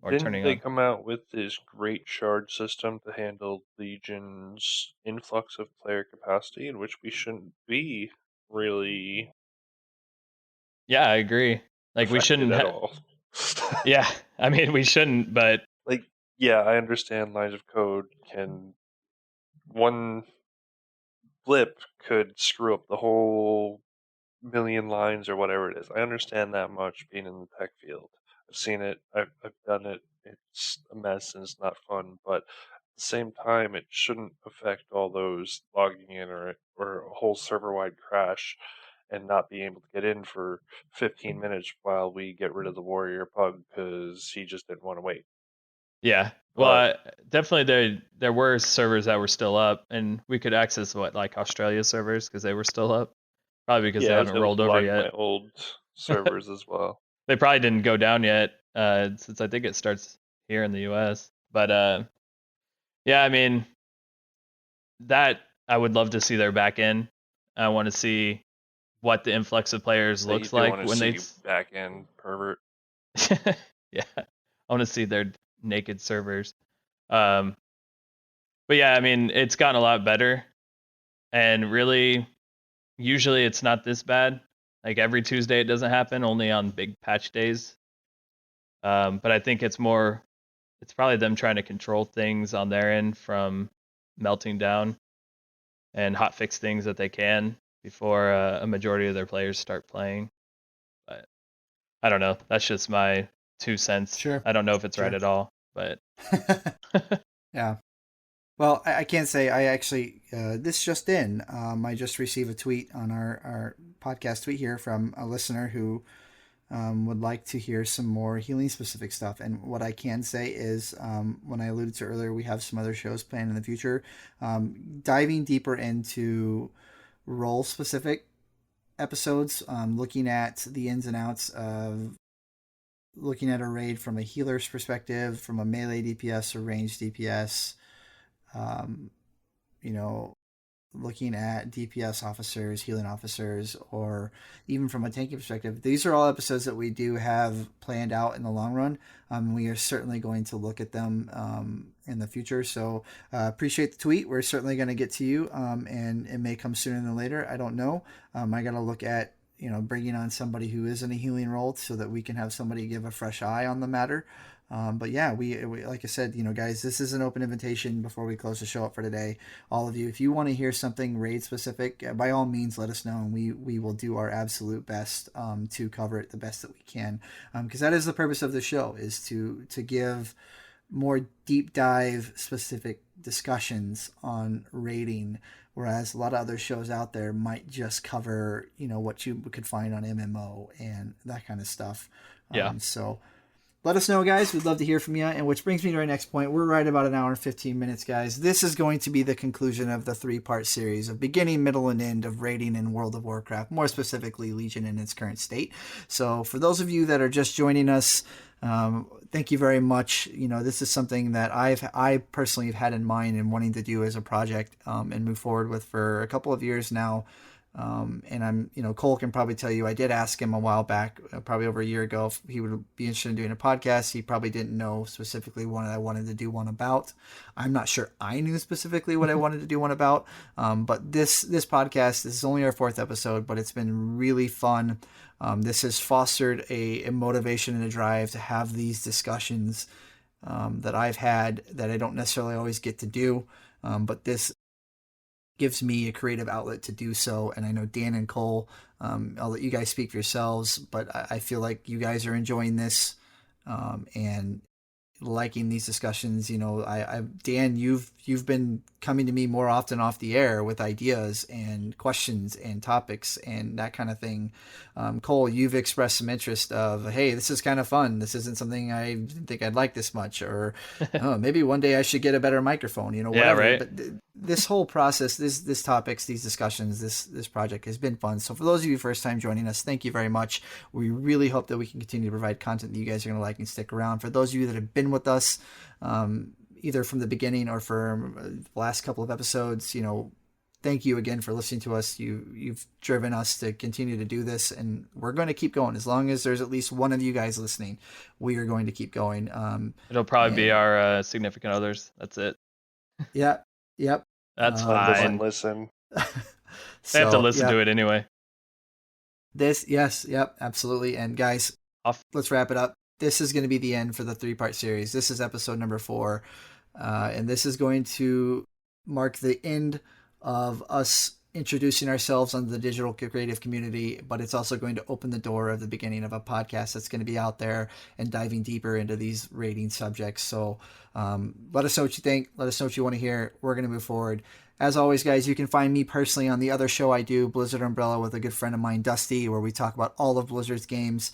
or didn't turning they on. come out with this great shard system to handle Legion's influx of player capacity, in which we shouldn't be really Yeah, I agree. Like we affected shouldn't at have. all? Yeah, I mean we shouldn't, but Like, yeah, I understand lines of code can one blip could screw up the whole million lines or whatever it is. I understand that much being in the tech field. I've seen it. I've done it it's a mess and it's not fun. But at the same time, it shouldn't affect all those logging in or a whole server-wide crash and not being able to get in for 15 minutes while we get rid of the warrior pug because he just didn't want to wait. Yeah. Well, But definitely there were servers that were still up, and we could access like Australia servers because they were still up. Probably because they yeah, I was haven't able rolled to over log my yet. old servers as well. They probably didn't go down yet, since I think it starts here in the U.S. But yeah, I mean that I would love to see their back end. I want to see what the influx of players That you looks do like want to when they. see back end pervert. Yeah, I want to see their naked servers. Um, but yeah, I mean it's gotten a lot better, and really, usually it's not this bad. Like every Tuesday, it doesn't happen. Only on big patch days. But I think it's more. It's probably them trying to control things on their end from melting down and hotfix things that they can before a majority of their players start playing. But I don't know. That's just my 2 cents. Sure. I don't know if it's right Sure. at all, but Yeah. Well, I can't say I actually, this just in, I just received a tweet on our podcast tweet here from a listener who would like to hear some more healing specific stuff. And what I can say is, when I alluded to earlier, we have some other shows planned in the future, diving deeper into role specific episodes, looking at the ins and outs of looking at a raid from a healer's perspective, from a melee DPS or ranged DPS, um, you know, looking at DPS officers, healing officers, or even from a tanking perspective. These are all episodes that we do have planned out in the long run. We are certainly going to look at them in the future. So appreciate the tweet. We're certainly going to get to you, and it may come sooner than later. I don't know. I got to look at bringing on somebody who is in a healing role so that we can have somebody give a fresh eye on the matter. But yeah, we like I said, guys, this is an open invitation before we close the show up for today. All of you, if you want to hear something raid specific, by all means, let us know, and we will do our absolute best to cover it the best that we can, because that is the purpose of the show, is to give more deep dive specific discussions on raiding, whereas a lot of other shows out there might just cover what you could find on MMO and that kind of stuff. yeah. So let us know, guys. We'd love to hear from you. And which brings me to our next point. We're right about an hour and 15 minutes, guys. This is going to be the conclusion of the 3-part series of beginning, middle, and end of raiding in World of Warcraft, more specifically Legion in its current state. So for those of you that are just joining us, thank you very much. This is something that I personally have had in mind and wanting to do as a project and move forward with for a couple of years now. And I'm, Cole can probably tell you, I did ask him a while back, probably over a year ago, if he would be interested in doing a podcast. He probably didn't know specifically what I wanted to do one about. I'm not sure I knew specifically what I wanted to do one about. But this podcast, this is only our 4th episode, but it's been really fun. This has fostered a motivation and a drive to have these discussions that I've had that I don't necessarily always get to do. But this gives me a creative outlet to do so. And I know Dan and Cole, I'll let you guys speak for yourselves, but I feel like you guys are enjoying this and liking these discussions. Dan, you've been coming to me more often off the air with ideas and questions and topics and that kind of thing. Cole, you've expressed some interest of, hey, this is kind of fun. This isn't something I didn't think I'd like this much, or oh, maybe one day I should get a better microphone, whatever. Yeah, right. But this whole process, this topics, these discussions, this project has been fun. So for those of you first time joining us, thank you very much. We really hope that we can continue to provide content that you guys are going to like and stick around. For those of you that have been with us, either from the beginning or for the last couple of episodes, thank you again for listening to us. You've driven us to continue to do this, and we're going to keep going. As long as there's at least one of you guys listening, we are going to keep going. It'll probably be our significant others. That's it. Yeah. Yep. That's Listen, fine. listen. They have to listen to it anyway. Yes. Yep. Absolutely. And guys, let's wrap it up. This is going to be the end for the 3-part series. This is episode number 4. And this is going to mark the end of us introducing ourselves on the digital creative community, but it's also going to open the door of the beginning of a podcast that's going to be out there and diving deeper into these rating subjects. So let us know what you think. Let us know what you want to hear. We're going to move forward. As always, guys, you can find me personally on the other show I do, Blizzard Umbrella, with a good friend of mine, Dusty, where we talk about all of Blizzard's games.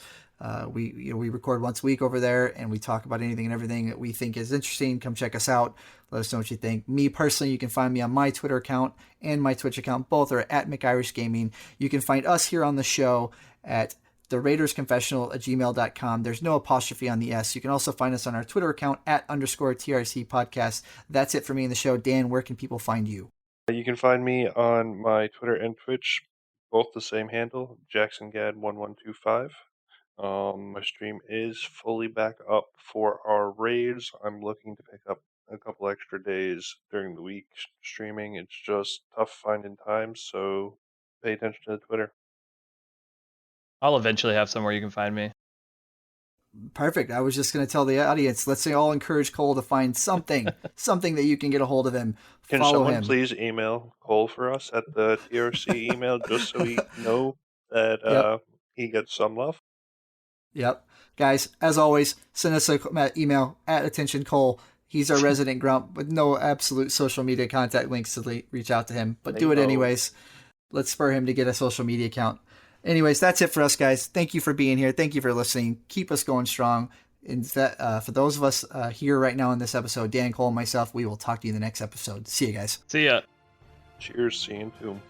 We record once a week over there, and we talk about anything and everything that we think is interesting. Come check us out. Let us know what you think. Me personally, you can find me on my Twitter account and my Twitch account. Both are at McIrishGaming. You can find us here on the show at theraidersconfessional@gmail.com. There's no apostrophe on the S. You can also find us on our Twitter account at _TRC podcast. That's it for me in the show. Dan, where can people find you? You can find me on my Twitter and Twitch, both the same handle, JacksonGad1125. My stream is fully back up for our raids. I'm looking to pick up a couple extra days during the week streaming. It's just tough finding time, so pay attention to the Twitter. I'll eventually have somewhere you can find me. Perfect. I was just going to tell the audience, let's say all encourage Cole to find something that you can get a hold of him. Can Follow someone him. please email Cole for us at the TRC email just so we know that Yep. he gets some love? Yep. Guys, as always, send us an email at Attention Cole. He's our resident grump with no absolute social media contact links to reach out to him, but do it anyways. Let's spur him to get a social media account. Anyways, that's it for us, guys. Thank you for being here. Thank you for listening. Keep us going strong. And that, for those of us here right now in this episode, Dan, Cole, and myself, we will talk to you in the next episode. See you guys. See ya. Cheers, seeing too.